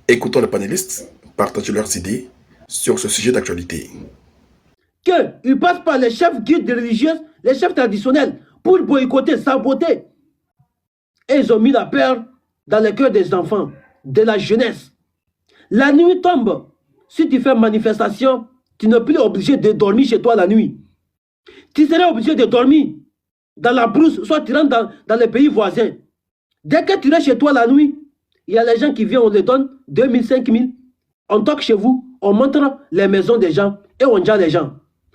Écoutons les panélistes partager leurs idées sur ce sujet d'actualité. Qu'ils passent par les chefs guides religieux, les chefs traditionnels, pour boycotter, saboter. Et ils ont mis la peur dans le cœur des enfants, de la jeunesse. La nuit tombe. Si tu fais manifestation, tu n'es plus obligé de dormir chez toi la nuit. Tu serais obligé de dormir dans la brousse, soit tu rentres dans les pays voisins. Dès que tu restes chez toi la nuit, il y a les gens qui viennent, on les donne 2000, 5000. On toque chez vous, on montre les maisons des gens et on dit les gens.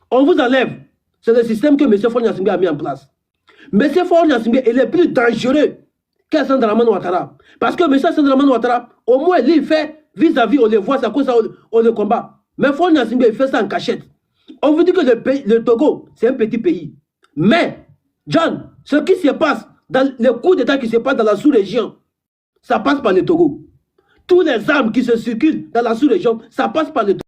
On vous enlève. C'est le système que M. Faure Gnassingbé a mis en place. M. Faure Gnassingbé, il est plus dangereux qu'Alassane Dramane Ouattara. Parce que M. Alassane Dramane Ouattara, au moins, lui, il fait vis-à-vis, on les voit, c'est à cause de ça, on le combat. Mais Faure Gnassingbé, il fait ça en cachette. On vous dit que le Togo, c'est un petit pays. Mais, John, ce qui se passe, dans les coups d'État qui se passent dans la sous-région, ça passe par le Togo. Tous les armes qui se circulent dans la sous-région, ça passe par le Togo.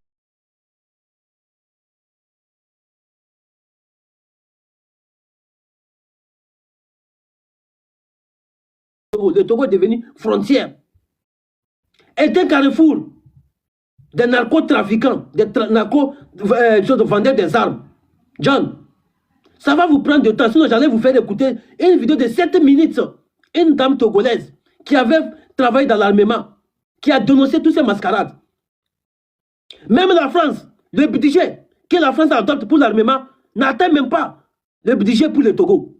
Le Togo est devenu frontière. Est un carrefour des narcotrafiquants, des vendeurs des armes. John, ça va vous prendre du temps, sinon j'allais vous faire écouter une vidéo de 7 minutes. Une dame togolaise qui avait travaillé dans l'armement, qui a dénoncé tous ces mascarades. Même la France, le budget que la France adopte pour l'armement n'atteint même pas le budget pour le Togo.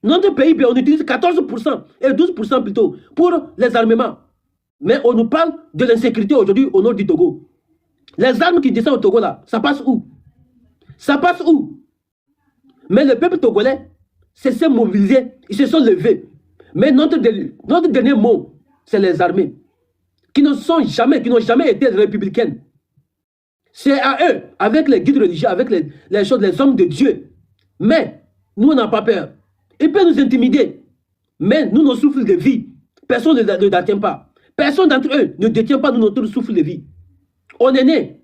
Notre pays, on utilise 14% et 12% plutôt pour les armements. Mais on nous parle de l'insécurité aujourd'hui au nord du Togo. Les armes qui descendent au Togo là, ça passe où? Ça passe où? Mais le peuple togolais s'est mobilisé, ils se sont levés. Mais notre dernier mot, c'est les armées, qui n'ont jamais été républicaines. C'est à eux, avec les guides religieux, avec les hommes de Dieu. Mais nous, on n'a pas peur. Ils peuvent nous intimider. Mais nous, nos souffles de vie, personne ne les détient pas. Personne d'entre eux ne détient pas notre souffle de vie. On est né.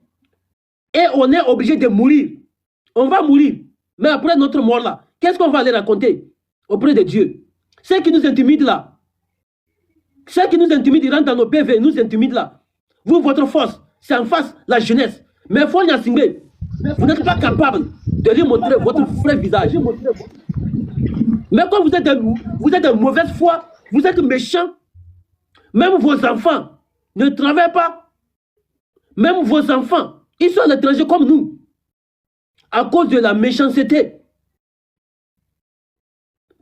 Et on est obligé de mourir. On va mourir. Mais après notre mort là, qu'est-ce qu'on va aller raconter auprès de Dieu? Ceux qui nous intimident là, ceux qui nous intimident, ils rentrent dans nos PV, nous intimident là. Vous, votre force, c'est en face la jeunesse. Mais Faure Gnassingbé, vous n'êtes pas capable de lui montrer votre vrai visage. Mais quand vous êtes de mauvaise foi, vous êtes méchant. Même vos enfants ne travaillent pas. Même vos enfants, ils sont à l'étranger comme nous. À cause de la méchanceté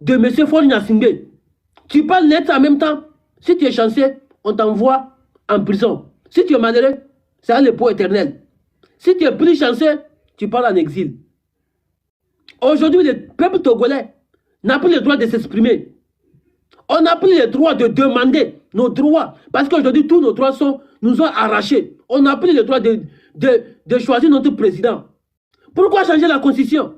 de M. Faure Gnassingbé. Tu parles net en même temps. Si tu es chanceux, on t'envoie en prison. Si tu es malheureux, c'est un repos éternel. Si tu es plus chanceux, tu parles en exil. Aujourd'hui, le peuple togolais n'a plus le droit de s'exprimer. On n'a plus le droit de demander nos droits. Parce qu'aujourd'hui, tous nos droits nous ont arrachés. On n'a plus le droit de choisir notre président. Pourquoi changer la constitution?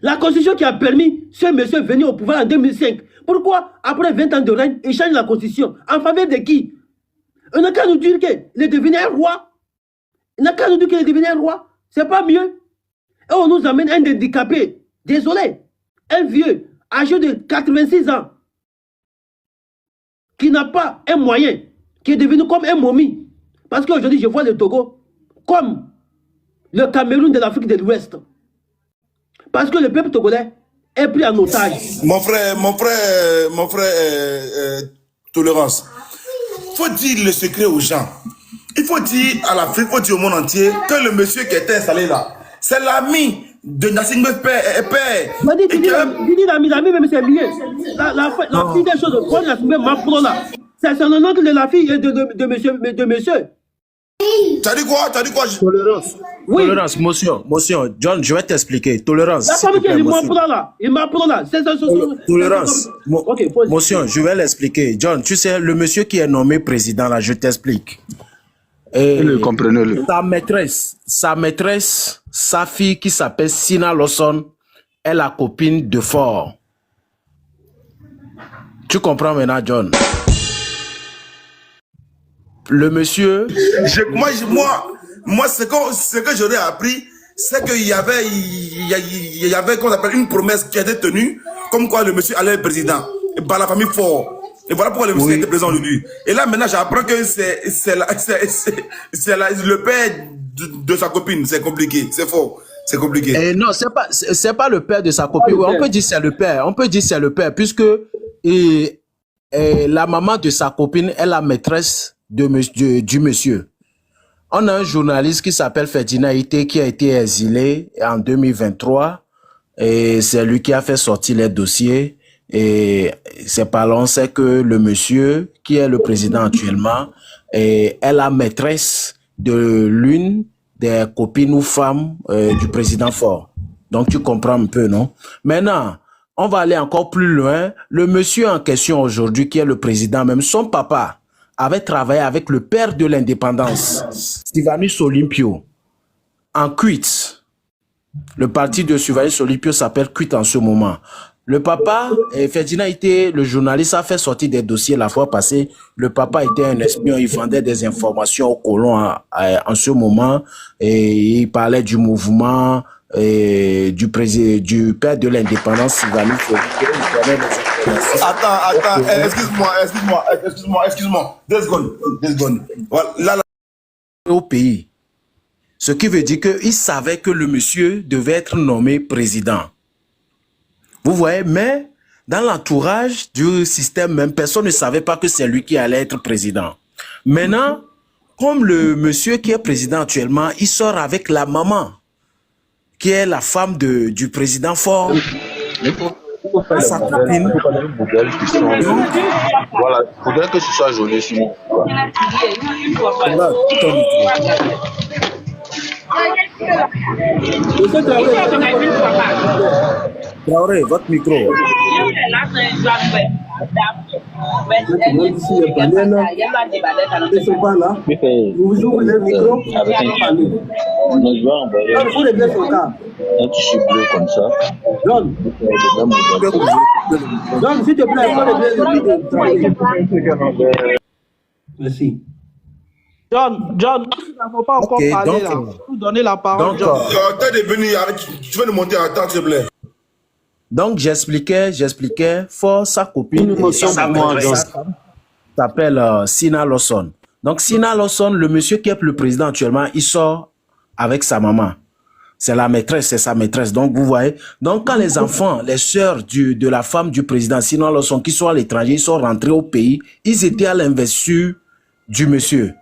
La constitution qui a permis ce monsieur venir au pouvoir en 2005. Pourquoi, après 20 ans de règne, il change la constitution? En faveur de qui? On n'a qu'à nous dire qu'il est devenu un roi. On n'a qu'à nous dire qu'il est devenu un roi. C'est pas mieux. Et on nous amène un handicapé. Désolé. Un vieux, âgé de 86 ans, qui n'a pas un moyen, qui est devenu comme un momie. Parce qu'aujourd'hui, je vois le Togo comme le Cameroun de l'Afrique de l'Ouest. Parce que le peuple togolais est pris en otage. Mon frère, Tolérance. Il faut dire le secret aux gens. Il faut dire à l'Afrique, il faut dire au monde entier que le monsieur qui était installé là, c'est l'ami de Gnassingbé père. Je dis l'ami, même c'est lié. La fille des choses, Faure Gnassingbé Mapro là, c'est le nom de la fille et de monsieur. T'as dit quoi? Tolérance. Oui. Tolérance, motion. John, je vais t'expliquer. Tolérance. La femme qui est il m'apprend là. Tolérance. Okay, motion, je vais l'expliquer. John, tu sais, le monsieur qui est nommé président là, je t'explique. Comprenez-le. Sa maîtresse, sa fille qui s'appelle Sina Lawson, est la copine de Faure. Tu comprends maintenant, John? Le monsieur... Moi, ce que j'aurais appris, c'est qu'il y avait qu'on appelle une promesse qui a été tenue, comme quoi le monsieur allait être président. Et par la famille Faure. Et voilà pourquoi le monsieur était présent aujourd'hui. Et là, maintenant, j'apprends que c'est le père de sa copine. C'est compliqué, c'est faux. C'est compliqué. Et non, c'est pas le père de sa copine. Oui, on peut dire c'est le père. On peut dire c'est le père, puisque la maman de sa copine est la maîtresse du monsieur. On a un journaliste qui s'appelle Ferdinand Ité qui a été exilé en 2023 et c'est lui qui a fait sortir les dossiers et c'est par là on sait que le monsieur qui est le président actuellement est la maîtresse de l'une des copines ou femmes du président Faure. Donc tu comprends un peu, non? Maintenant, on va aller encore plus loin. Le monsieur en question aujourd'hui qui est le président, même son papa, avait travaillé avec le père de l'indépendance, Sylvanus Olympio, en CUIT. Le parti de Sylvanus Olympio s'appelle CUIT en ce moment. Le papa, Ferdinand était le journaliste, a fait sortir des dossiers la fois passée. Le papa était un espion, il vendait des informations aux colons en ce moment. Et il parlait du mouvement du père de l'indépendance, Sylvanus Olympio. Attends, excuse-moi. 2 secondes. Voilà, là. Au pays. Ce qui veut dire qu'il savait que le monsieur devait être nommé président. Vous voyez, mais dans l'entourage du système même, personne ne savait pas que c'est lui qui allait être président. Maintenant, comme le monsieur qui est président actuellement, il sort avec la maman, qui est la femme du président Faure. Sa copine. Voilà, il faudrait que ce soit joli sur moi. Traoré, votre micro. Ils sont pas là. Vous ouvrez le micro. Non, je vais envoyer un tissu bleu comme ça. John, s'il te plaît, merci. John, nous n'avons pas encore parlé là. Vous donnez la parole. T'as de venir, tu vas nous monter à temps, s'il te plaît. Donc, j'expliquais, Faure, sa copine, s'appelle Sina Lawson. Donc, Sina Lawson, le monsieur qui est le président actuellement, il sort avec sa maman. C'est la maîtresse, c'est sa maîtresse. Donc, vous voyez. Donc, quand les enfants, les sœurs de la femme du président, Sina Lawson, qui sont à l'étranger, ils sont rentrés au pays, ils étaient à l'investiture du monsieur.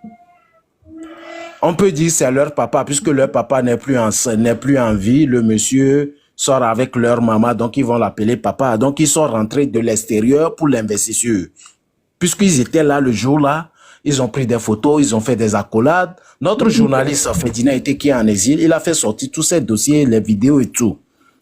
On peut dire que c'est leur papa, puisque leur papa n'est plus en vie. Le monsieur sort avec leur maman, donc ils vont l'appeler papa. Donc, ils sont rentrés de l'extérieur pour l'investiture. Puisqu'ils étaient là le jour-là, ils ont pris des photos, ils ont fait des accolades. Notre journaliste, Ferdinand Ité, qui est en exil, il a fait sortir tous ces dossiers, les vidéos et tout.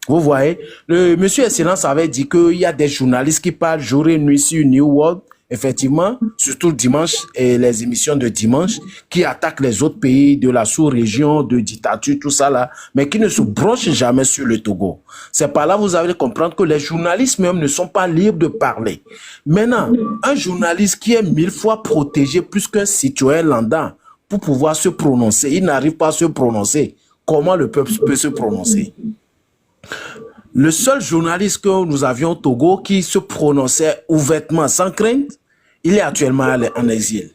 Vous voyez, le monsieur Excellence avait dit qu'il y a des journalistes qui parlent jour et nuit sur New World, effectivement, surtout dimanche et les émissions de dimanche, qui attaquent les autres pays de la sous-région, de dictature, tout ça là, mais qui ne se brochent jamais sur le Togo. C'est par là vous allez comprendre que les journalistes même ne sont pas libres de parler. Maintenant, un journaliste qui est 1000 fois protégé plus qu'un citoyen lambda pour pouvoir se prononcer, il n'arrive pas à se prononcer. Comment le peuple peut se prononcer? Le seul journaliste que nous avions au Togo qui se prononçait ouvertement sans crainte, il est actuellement en exil.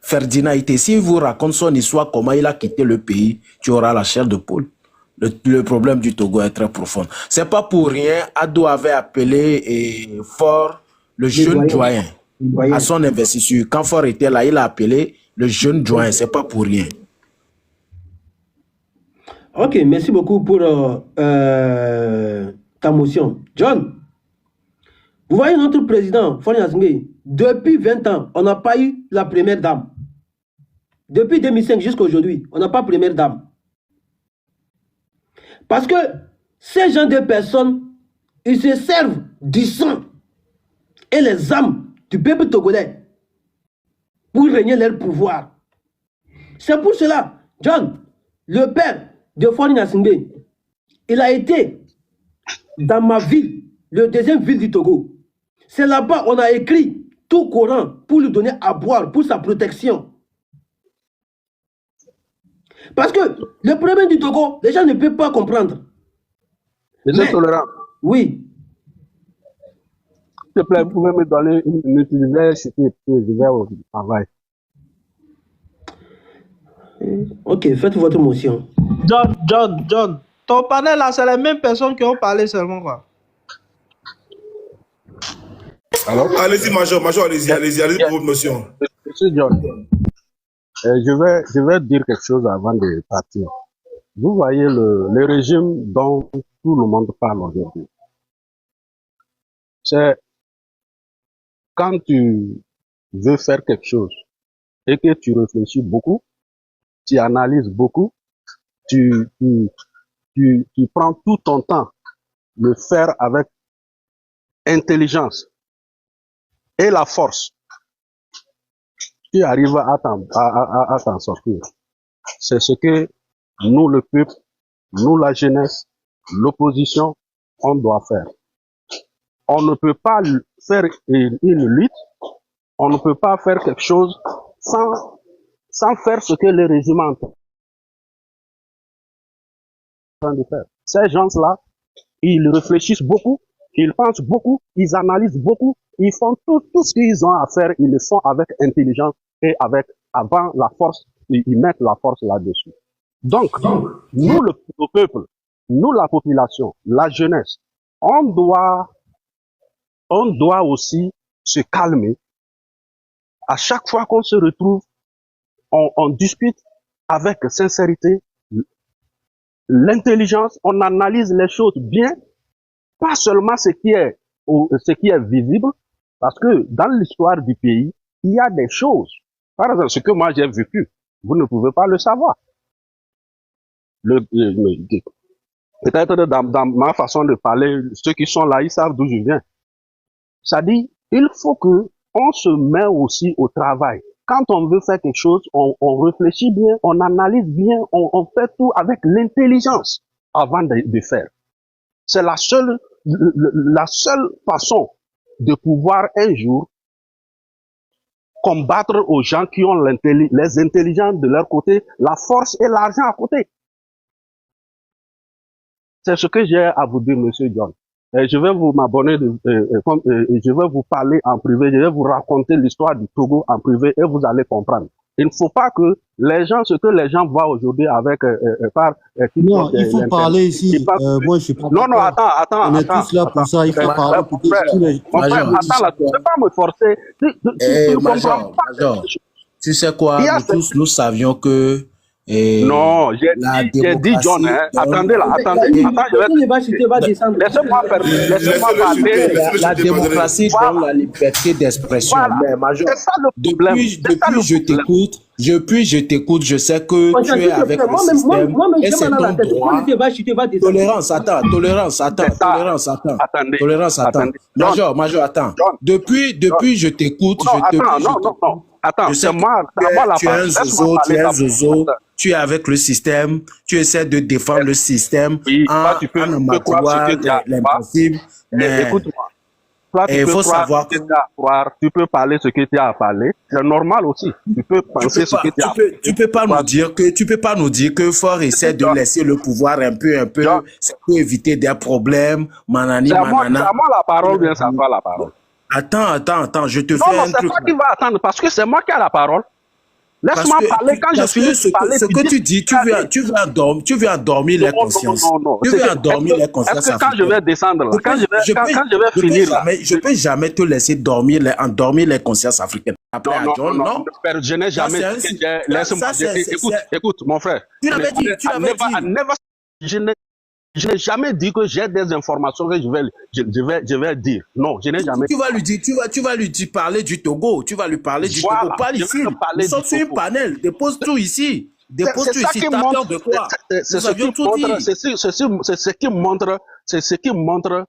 Ferdinand Ité, s'il vous raconte son histoire, comment il a quitté le pays, tu auras la chair de poule. Le problème du Togo est très profond. C'est pas pour rien, Ado avait appelé Faure le jeune doyen à son investiture. Quand Faure était là, il a appelé le jeune doyen, c'est pas pour rien. Ok, merci beaucoup pour ta motion. John, vous voyez notre président, Faure Gnassingbé, depuis 20 ans, on n'a pas eu la première dame. Depuis 2005 jusqu'à aujourd'hui, on n'a pas première dame. Parce que ces gens de personnes, ils se servent du sang et les âmes du peuple togolais pour régner leur pouvoir. C'est pour cela, John, le père de Faure Gnassingbé, il a été dans ma ville, le deuxième ville du Togo. C'est là-bas on a écrit tout Coran pour lui donner à boire, pour sa protection. Parce que le problème du Togo, les gens ne peuvent pas comprendre. Monsieur Tolérant. Oui. te plaît, vous pouvez me donner une minute, je vais chuter, je vais au travail. Ok, faites votre motion. John, ton panel là, c'est les mêmes personnes qui ont parlé seulement quoi. Alors, allez-y, Major, allez-y pour votre motion. Monsieur John, je vais dire quelque chose avant de partir. Vous voyez le régime dont tout le monde parle aujourd'hui. C'est quand tu veux faire quelque chose et que tu réfléchis beaucoup, tu analyses beaucoup, tu prends tout ton temps, le faire avec intelligence et la force, tu arrives à t'en sortir. C'est ce que nous, le peuple, nous, la jeunesse, l'opposition, on doit faire. On ne peut pas faire une lutte, on ne peut pas faire quelque chose sans faire ce que le régime est en train de faire. Ces gens-là, ils réfléchissent beaucoup, ils pensent beaucoup, ils analysent beaucoup, ils font tout ce qu'ils ont à faire, ils le font avec intelligence et avant la force, ils mettent la force là-dessus. Donc, nous, le peuple, nous, la population, la jeunesse, on doit aussi se calmer. À chaque fois qu'on se retrouve, on discute avec sincérité, l'intelligence, on analyse les choses bien, pas seulement ce qui est visible, parce que dans l'histoire du pays, il y a des choses. Par exemple, ce que moi j'ai vécu, vous ne pouvez pas le savoir. Peut-être dans ma façon de parler, ceux qui sont là, ils savent d'où je viens. Ça dit, il faut que on se met aussi au travail. Quand on veut faire quelque chose, on réfléchit bien, on analyse bien, on fait tout avec l'intelligence avant de faire. C'est la seule façon de pouvoir un jour combattre aux gens qui ont les intelligences de leur côté, la force et l'argent à côté. C'est ce que j'ai à vous dire, Monsieur John. Et je vais vous m'abonner, je vais vous parler en privé, je vais vous raconter l'histoire du Togo en privé et vous allez comprendre. Il ne faut pas que les gens, ce que les gens voient aujourd'hui avec non, il faut parler ici. Moi, je suis pas. Non, attends. On est tous là pour ça. Il faut parler pour que tous les. Attends, là, tu ne peux pas me forcer. Major, tu sais quoi, nous tous, nous savions que. Non, j'ai dit John, hein. Attendez, laissez-moi parler. La démocratie donne la liberté d'expression. Mais Major, depuis je t'écoute, je sais que tu es avec le système et c'est ton droit. Tolérance, attends. Major, attends. Depuis je t'écoute, Attends, c'est moi la tu es un zozo, tu es avec le système, tu essaies de défendre le système en amadouant l'impossible. Écoute-moi. Toi, tu peux savoir tu peux parler ce que tu as à parler. C'est normal aussi. Tu peux penser ce que tu as à parler. Tu peux pas nous dire que Fort essaie de laisser le pouvoir un peu, c'est pour éviter des problèmes. C'est à moi la parole, bien ça va la parole. Attends, je te fais un truc. Non, c'est toi qui vas attendre, parce que c'est moi qui ai la parole. Laisse-moi parler quand je finis de parler. Ce que tu dis, tu veux endormir les consciences. Non. Tu veux endormir les consciences. Est-ce que quand je vais descendre, là, quand je vais finir là, je peux jamais te laisser endormir les consciences africaines. Après, non. Je n'ai jamais. Laisse-moi. Écoute, mon frère. Tu l'avais dit. Je n'ai jamais dit que j'ai des informations que je vais dire. Non, je n'ai jamais. Tu vas lui dire parler du Togo. Tu vas lui parler du Togo. Parle ici. Nous sommes sur un panel. Dépose tout ici. Dépose tout ici. T'as peur de quoi? C'est ce qui montre. C'est ce qui montre.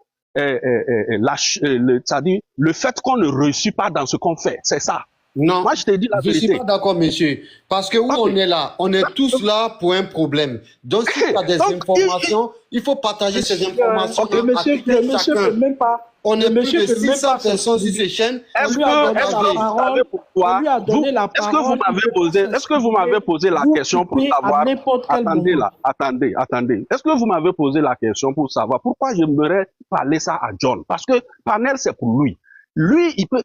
C'est-à-dire le fait qu'on ne réussit pas dans ce qu'on fait. C'est ça. Non, moi je te dis la vérité. Je ne suis pas d'accord, monsieur. Parce que où on est là, on est tous là pour un problème. Donc, s'il y a des informations, il faut partager ces informations. Monsieur peut même pas. On est plus de 600 personnes sur ces chaînes. Est-ce que vous m'avez posé la question pour savoir? Attendez. Est-ce que vous m'avez posé la question pour savoir pourquoi j'aimerais parler ça à John? Parce que panel, c'est pour lui. Lui, il peut...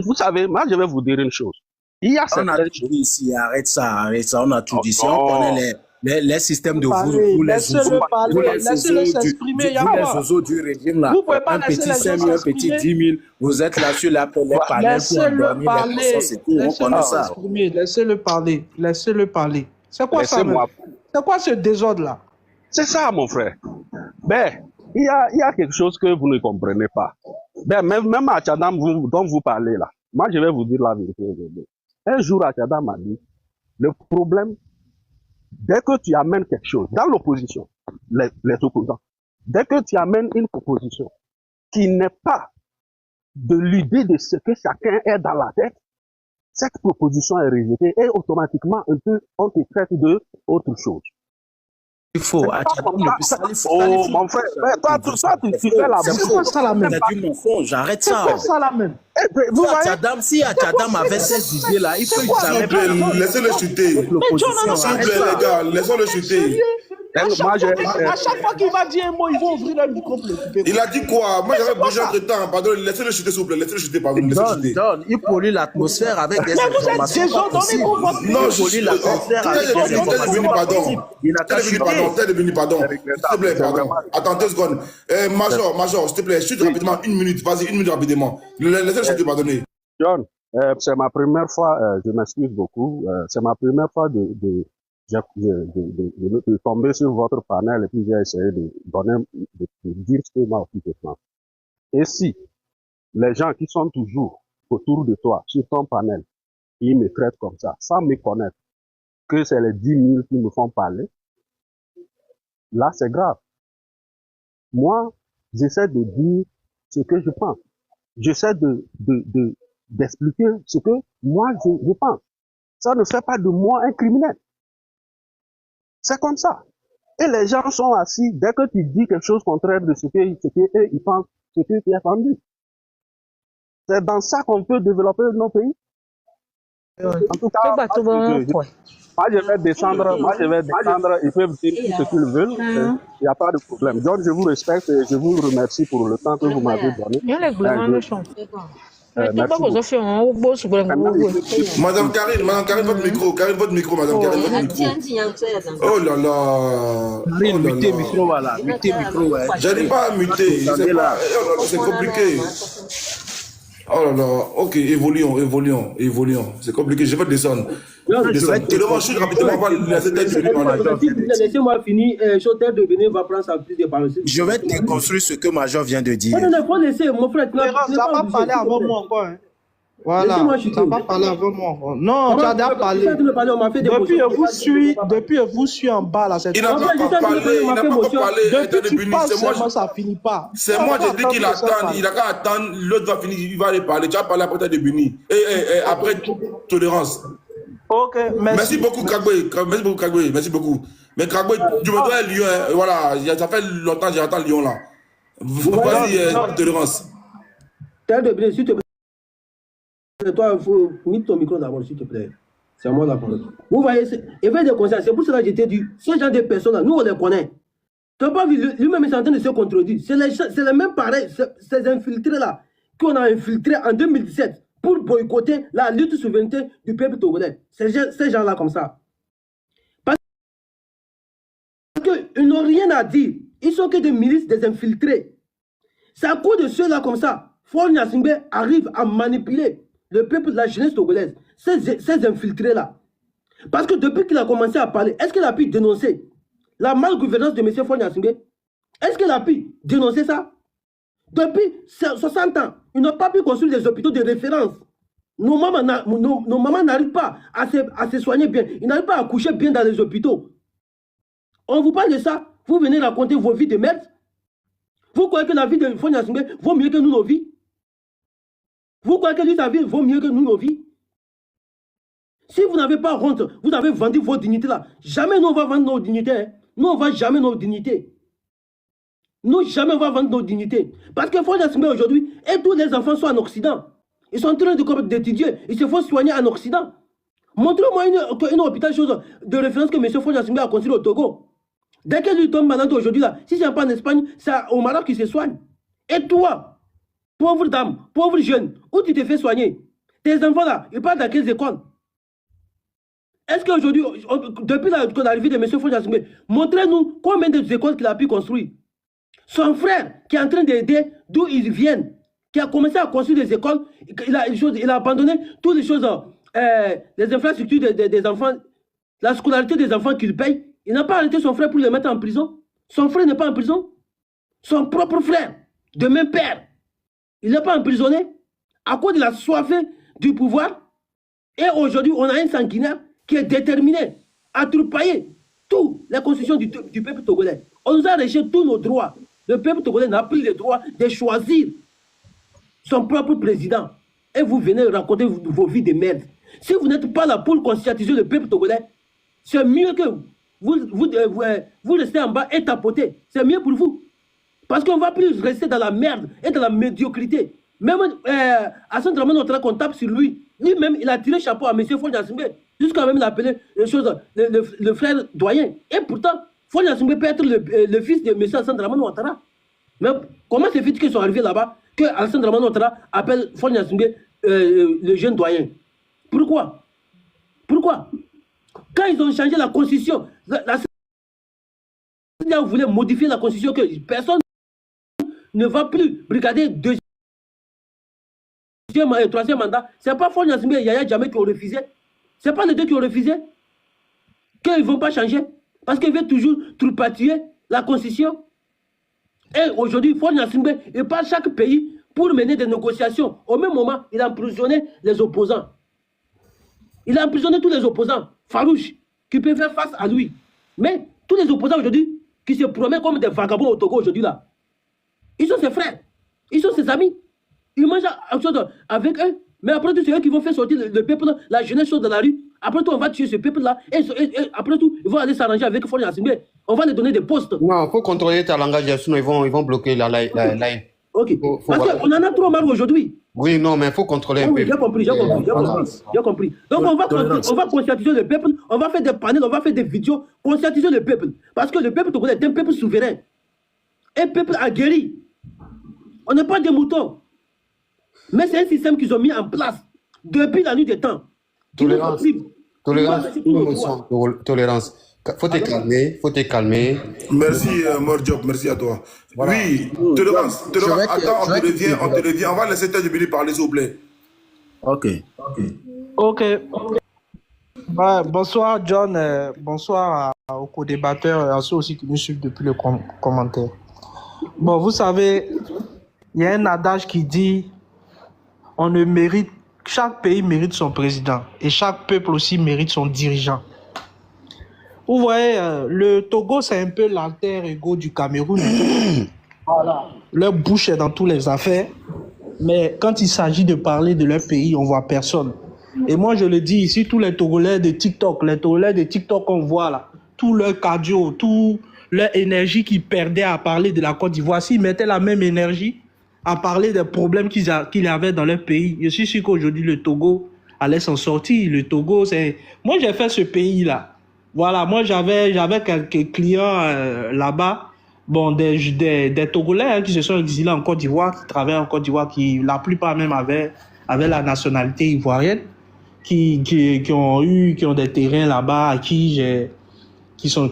Vous savez, moi, je vais vous dire une chose. Il y a On a certaines tout choses... dit ici, arrête ça, on a tout Oh, dit. Si on non. connaît les systèmes de Parler, vous les laissez-le zouzous, parler, vous les laissez-le zouzous s'exprimer, y a vous les quoi? zouzous du régime là, Vous pouvez pas un laisser petit les gens 5 000, un petit s'exprimer. 10 000, vous êtes là sur les panels pour Laissez-le endormir les parler, consciences et tout, on laissez-le connaît ça. s'exprimer, laissez-le parler, laissez-le parler. C'est quoi ça, même? Laissez-moi... C'est quoi ce désordre-là? C'est ça, mon frère. Ben, il y a quelque chose que vous ne comprenez pas. Ben, même à Tchadam, dont vous parlez là, moi, je vais vous dire la vérité aujourd'hui. Un jour, Tchadam m'a dit, le problème, dès que tu amènes quelque chose, dans l'opposition, les opposants, dès que tu amènes une proposition qui n'est pas de l'idée de ce que chacun est dans la tête, cette proposition est rejetée et automatiquement, on te traite de autre chose. Il faut, C'est à pas Tchadam, comme ça. le plus Oh, mon frère, ben, toi, tout ça, tu fais la C'est bouche. quoi ça, la même? c'est du mensonge, arrête C'est ça. quoi ça, la même? Eh ben, vous voyez, Tchadam, si Tchadam avait ces idées là, il faut C'est quoi S'il jamais vous plaît, laissez-le chuter. avec l'opposition, S'il vous arrête plaît, ça. les gars, laissons-le chuter. moi, À chaque fois qu'il va dire un mot, ils vont ouvrir leur micro pour l'occuper. Il a dit quoi? Moi, j'avais bougé ça? entre temps. Pardon, laissez-le chuter, s'il vous plaît. Laissez-le chuter, pardon. Laissez-le chuter. John, il pollue l'atmosphère avec des Mais vous êtes informations pas désordonné possibles. pour votre Non, Il pollue l'atmosphère avec des informations devenu, pas pardon. possibles. Il n'a qu'à chuter. T'es devenu, pardon. S'il te plaît, pardon. Attends 2 secondes. Major, s'il te plaît, chute rapidement, 1 minute. Vas-y, 1 minute rapidement. Laissez-le chuter, pardonnez. John, c'est ma première fois, je m'excuse beaucoup, c'est ma première fois de tomber sur votre panel et puis j'ai essayé de dire ce que moi aussi je pense. Et si les gens qui sont toujours autour de toi, sur ton panel, ils me traitent comme ça, sans me connaître, que c'est les 10 000 qui me font parler, là c'est grave. Moi, j'essaie de dire ce que je pense. J'essaie d'expliquer ce que moi je pense. Ça ne fait pas de moi un criminel. C'est comme ça. Et les gens sont assis, dès que tu dis quelque chose contraire de ce qu'eux ils pensent, ce que tu as entendu. C'est dans ça qu'on peut développer nos pays. En tout cas, moi je vais descendre, ils peuvent dire tout ce qu'ils veulent, il n'y a pas de problème. Donc je vous respecte et je vous remercie pour le temps que vous m'avez donné. Merci beaucoup. Madame Karine, votre micro, Madame Karine, votre micro. Oh là là. Muter micro, voilà. Muter micro, ouais. J'arrive pas à muter. C'est compliqué. Oh là là. Ok, évoluons. C'est compliqué. Je vais descendre. Tu devant chute rapidement. On va laisser tête de venir. Laissez-moi finir. Chotel de venir va prendre sa plus de parole. Je vais déconstruire ce que Major vient de dire. Non, il faut laisser, mon frère. Ça va parler avant moi encore. Hein. Voilà, ça va parler avant moi encore. Non, tu as déjà parlé. Depuis vous suis en bas là. Il n'a pas parlé. Depuis tu passes seulement, ça finit pas. C'est moi, j'ai dit qu'il attend. Il a qu'à attendre. L'autre va finir, il va aller parler. Tu vas parler après de Béni. Et après, tolérance. Ok, merci beaucoup, Kagwe. Merci beaucoup. Mais Kagwe, je me dois Lyon. Voilà, ça fait longtemps que j'attends Lyon là. Vas-y, tolérance. S'il te plaît. Toi, il faut mettre ton micro d'abord, s'il te plaît. C'est à moi la parole. Vous voyez, éveil de conscience, c'est pour cela que je t'ai dit, ce genre de personnes-là, nous on les connaît. Tu n'as pas vu, lui-même il est en train de se contredire. C'est les mêmes pareils, ces infiltrés-là, qu'on a infiltrés en 2017 pour boycotter la lutte souveraineté du peuple togolais. Ces gens-là comme ça. Parce qu'ils n'ont rien à dire. Ils sont que des milices, des infiltrés. C'est à cause de ceux-là comme ça. Faure Gnassingbé arrive à manipuler le peuple de la jeunesse togolaise, ces infiltrés-là. Parce que depuis qu'il a commencé à parler, est-ce qu'il a pu dénoncer la malgouvernance de M. Faure Gnassingbé? Est-ce qu'il a pu dénoncer ça? Depuis 60 ans, ils n'ont pas pu construire des hôpitaux de référence. Nos mamans n'arrivent pas à se soigner bien. Ils n'arrivent pas à coucher bien dans les hôpitaux. On vous parle de ça. Vous venez raconter vos vies de merde. Vous croyez que la vie de Faure Gnassingbé vaut mieux que nous, nos vies? Vous croyez que lui, sa vie vaut mieux que nous, nos vies? Si vous n'avez pas honte, vous avez vendu vos dignités là. Jamais nous, on va vendre nos dignités. Hein. Nous, on ne vend jamais nos dignités. Nous, jamais on va vendre nos dignités. Parce que Faure Gnassingbé aujourd'hui, et tous les enfants sont en Occident. Ils sont en train d'étudier. Ils se font soigner en Occident. Montrez-moi une hôpital chose de référence que M. Faure Gnassingbé a construit au Togo. Dès que lui tombe malade aujourd'hui là, si c'est pas en Espagne, c'est au Maroc qu'il se soigne. Et toi, pauvre dame, pauvre jeune, où tu te fais soigner? Tes enfants là, ils partent dans quelles écoles? Est-ce qu'aujourd'hui, depuis l'arrivée de M. Fonia Singbe, montrez-nous combien d'écoles qu'il a pu construire. Son frère, qui est en train d'aider d'où ils viennent, qui a commencé à construire des écoles, il a abandonné toutes les choses, les infrastructures des enfants, la scolarité des enfants qu'il paye. Il n'a pas arrêté son frère pour le mettre en prison. Son frère n'est pas en prison. Son propre frère, de même père, il n'est pas emprisonné à cause de la soif du pouvoir. Et aujourd'hui, on a un sanguinaire qui est déterminé à troupailler toutes les constitutions du peuple togolais. On nous a arraché tous nos droits. Le peuple togolais n'a plus le droit de choisir son propre président. Et vous venez raconter vos vies de merde. Si vous n'êtes pas là pour conscientiser le peuple togolais, c'est mieux que vous restez en bas et tapotez. C'est mieux pour vous. Parce qu'on ne va plus rester dans la merde et dans la médiocrité. Même Hassan Dramane Ouattara, qu'on tape sur lui, lui-même, il a tiré chapeau à M. Fonia Singbe, jusqu'à même l'appeler le frère doyen. Et pourtant, Fonia Singbe peut être le fils de M. Hassan Dramane Ouattara. Mais comment c'est fait qu'ils sont arrivés là-bas que Hassan Dramane Ouattara appelle Fonia Singbe le jeune doyen? Pourquoi? Pourquoi? Quand ils ont changé la constitution, la voulait modifier la constitution, que personne ne va plus brigader deuxième et troisième mandat. Ce n'est pas Fonia Singbe et Yaya Jammeh qui ont refusé. Ce n'est pas les deux qui ont refusé. Qu'ils ne vont pas changer. Parce qu'ils veulent toujours troupatiller la constitution. Et aujourd'hui, Fonia Singbe, il part chaque pays pour mener des négociations. Au même moment, il a emprisonné les opposants. Il a emprisonné tous les opposants. Farouche, qui peuvent faire face à lui. Mais tous les opposants aujourd'hui, qui se promènent comme des vagabonds au Togo aujourd'hui là, ils sont ses frères, ils sont ses amis. Ils mangent avec eux. Mais après tout, c'est eux qui vont faire sortir le peuple, la jeunesse de la rue. Après tout, on va tuer ce peuple-là. Et après tout, ils vont aller s'arranger avec Fonia Singbe. On va les donner des postes. Non, il faut contrôler ta langage, sinon ils vont bloquer la ligne. Ok. Parce qu'on en a trop mal aujourd'hui. Oui, non, mais il faut contrôler un peu. J'ai compris. Donc on va conscientiser le peuple, on va faire des panels, on va faire des vidéos, conscientiser le peuple. Parce que le peuple togolais est un peuple souverain. Un peuple aguerri. On n'est pas des moutons. Mais c'est un système qu'ils ont mis en place depuis la nuit des temps. Tolérance. Faut te calmer. Merci, Mordiop, merci à toi. Voilà. Oui, tolérance. Attends, on te revient. On va laisser Ted Bini parler, s'il vous plaît. Ok. Ouais, bonsoir, John. Bonsoir aux co-débatteurs et à ceux aussi qui nous suivent depuis le commentaire. Bon, vous savez, il y a un adage qui dit chaque pays mérite son président et chaque peuple aussi mérite son dirigeant. Vous voyez, le Togo, c'est un peu l'alter ego du Cameroun. Voilà. Leur bouche est dans toutes les affaires, mais quand il s'agit de parler de leur pays, on voit personne. Et moi, je le dis ici, tous les Togolais de TikTok, qu'on voit là, tout leur cardio, toute leur énergie qu'ils perdaient à parler de la Côte d'Ivoire, s'ils mettaient la même énergie à parler des problèmes qu'ils avaient dans leur pays, je suis sûr qu'aujourd'hui, le Togo allait s'en sortir. Le Togo, c'est... Moi, j'ai fait ce pays-là. Voilà, moi, j'avais quelques clients là-bas, bon, des Togolais qui se sont exilés en Côte d'Ivoire, qui travaillent en Côte d'Ivoire, qui, la plupart même avaient la nationalité ivoirienne, qui ont des terrains là-bas, qui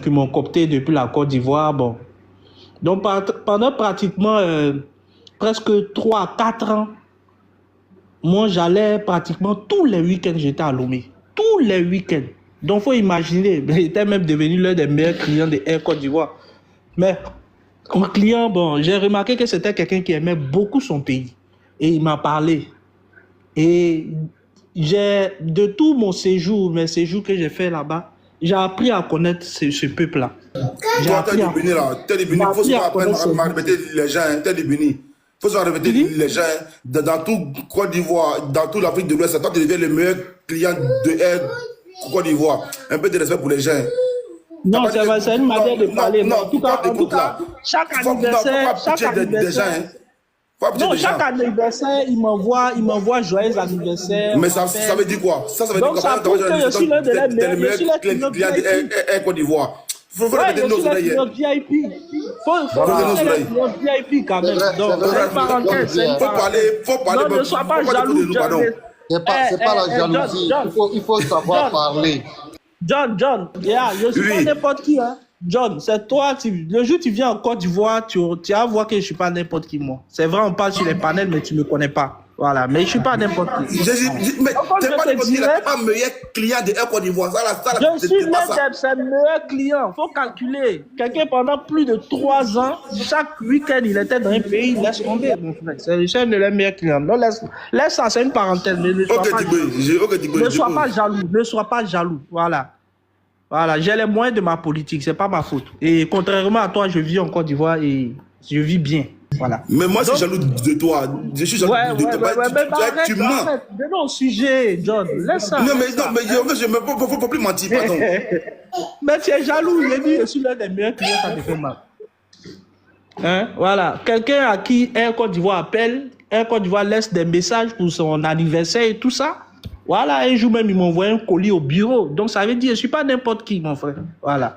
m'ont coopté depuis la Côte d'Ivoire, bon. Donc, pendant pratiquement presque 3 à 4 ans, moi, j'allais pratiquement tous les week-ends, j'étais à Lomé. Tous les week-ends. Donc, il faut imaginer, j'étais même devenu l'un des meilleurs clients de Air Côte d'Ivoire. Mais, mon client, bon, j'ai remarqué que c'était quelqu'un qui aimait beaucoup son pays. Et il m'a parlé. Et de tout mon séjour, mes séjours que j'ai fait là-bas, j'ai appris à connaître ce peuple-là. Toi, Ted Bini, il faut se répéter les gens, Ted Bini. Il faut se répéter les gens, dans tout Côte d'Ivoire, dans toute l'Afrique de l'Ouest, toi, tu deviens le meilleur client de Air Côte d'Ivoire. Un peu de respect pour les gens. Non, c'est une manière de parler. En tout cas, chaque anniversaire, chaque anniversaire, il m'envoie joyeux anniversaire. Mais ça veut dire quoi? Ça veut dire quoi? Donc, ça prouve que je suis l'un des meilleurs clients de Côte d'Ivoire. Faut Ouais, répéter je nos suis oreilles. le VIP. Faut le VIP quand même. Donc, c'est une parenthèse. C'est une parenthèse. Faut parler. Non, ne sois pas jaloux. Pardon. C'est pas la jalousie. Il faut savoir parler. John, yeah, je suis pas n'importe qui, hein. John, c'est toi, le jour où tu viens en Côte d'Ivoire, tu vas voir que je suis pas n'importe qui, moi. C'est vrai, on parle sur les panels, mais tu me connais pas. Voilà, mais je suis pas n'importe qui. Mais t'es pas n'importe qui, t'es pas meilleur client de Air Côte d'Ivoire. Je suis c'est le meilleur client. Faut calculer. Quelqu'un pendant plus de 3 ans, chaque week-end, il était dans un pays, laisse tomber, mon frère. C'est un de leurs meilleurs clients. Non, laisse ça, c'est une parenthèse. Mais ne sois pas jaloux. Ne sois pas jaloux. Voilà, j'ai les moyens de ma politique, c'est pas ma faute. Et contrairement à toi, je vis en Côte d'Ivoire et je vis bien. Voilà. Mais moi, je suis jaloux de toi. Je suis jaloux de toi. Tu mens. Venons au sujet, John. Laisse ça. Non, mais je ne faut plus mentir, pardon. Mais tu es jaloux, il est dit, je suis l'un des meilleurs clients, ça te fait mal. Hein? Voilà. Quelqu'un à qui Air Côte d'Ivoire appelle, Air Côte d'Ivoire laisse des messages pour son anniversaire et tout ça. Voilà, un jour même, ils m'ont envoyé un colis au bureau. Donc, ça veut dire, je ne suis pas n'importe qui, mon frère. Voilà.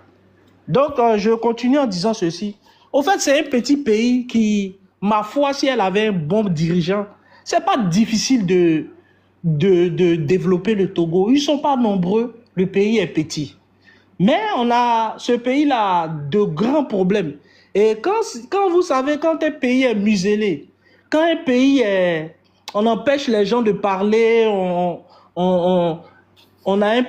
Donc, je continue en disant ceci. Au fait, c'est un petit pays qui, ma foi, si elle avait un bon dirigeant, c'est pas difficile de développer le Togo. Ils ne sont pas nombreux, le pays est petit. Mais ce pays-là a de grands problèmes. Et quand vous savez, quand un pays est muselé, quand un pays on empêche les gens de parler, on a un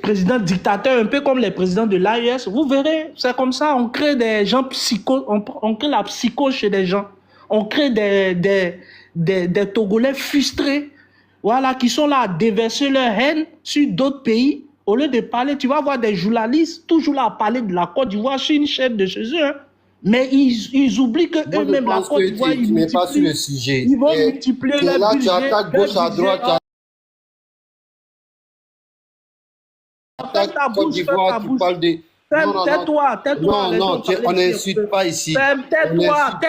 président dictateur, un peu comme les présidents de l'AES. Vous verrez, c'est comme ça, on crée des gens psychos, on crée la psychose chez des gens. On crée des Togolais frustrés, voilà, qui sont là à déverser leur haine sur d'autres pays. Au lieu de parler, tu vas voir des journalistes toujours là à parler de la Côte d'Ivoire sur une chaîne de chez eux, hein. Mais ils oublient que eux-mêmes, la Côte d'Ivoire, ils n'es pas sur le sujet. Ils vont multiplier leur là, budget. tu attaques gauche à droite. Ta bouche, tu parles de... Tais-toi. Non, on n'insulte pas ici. Tais-toi.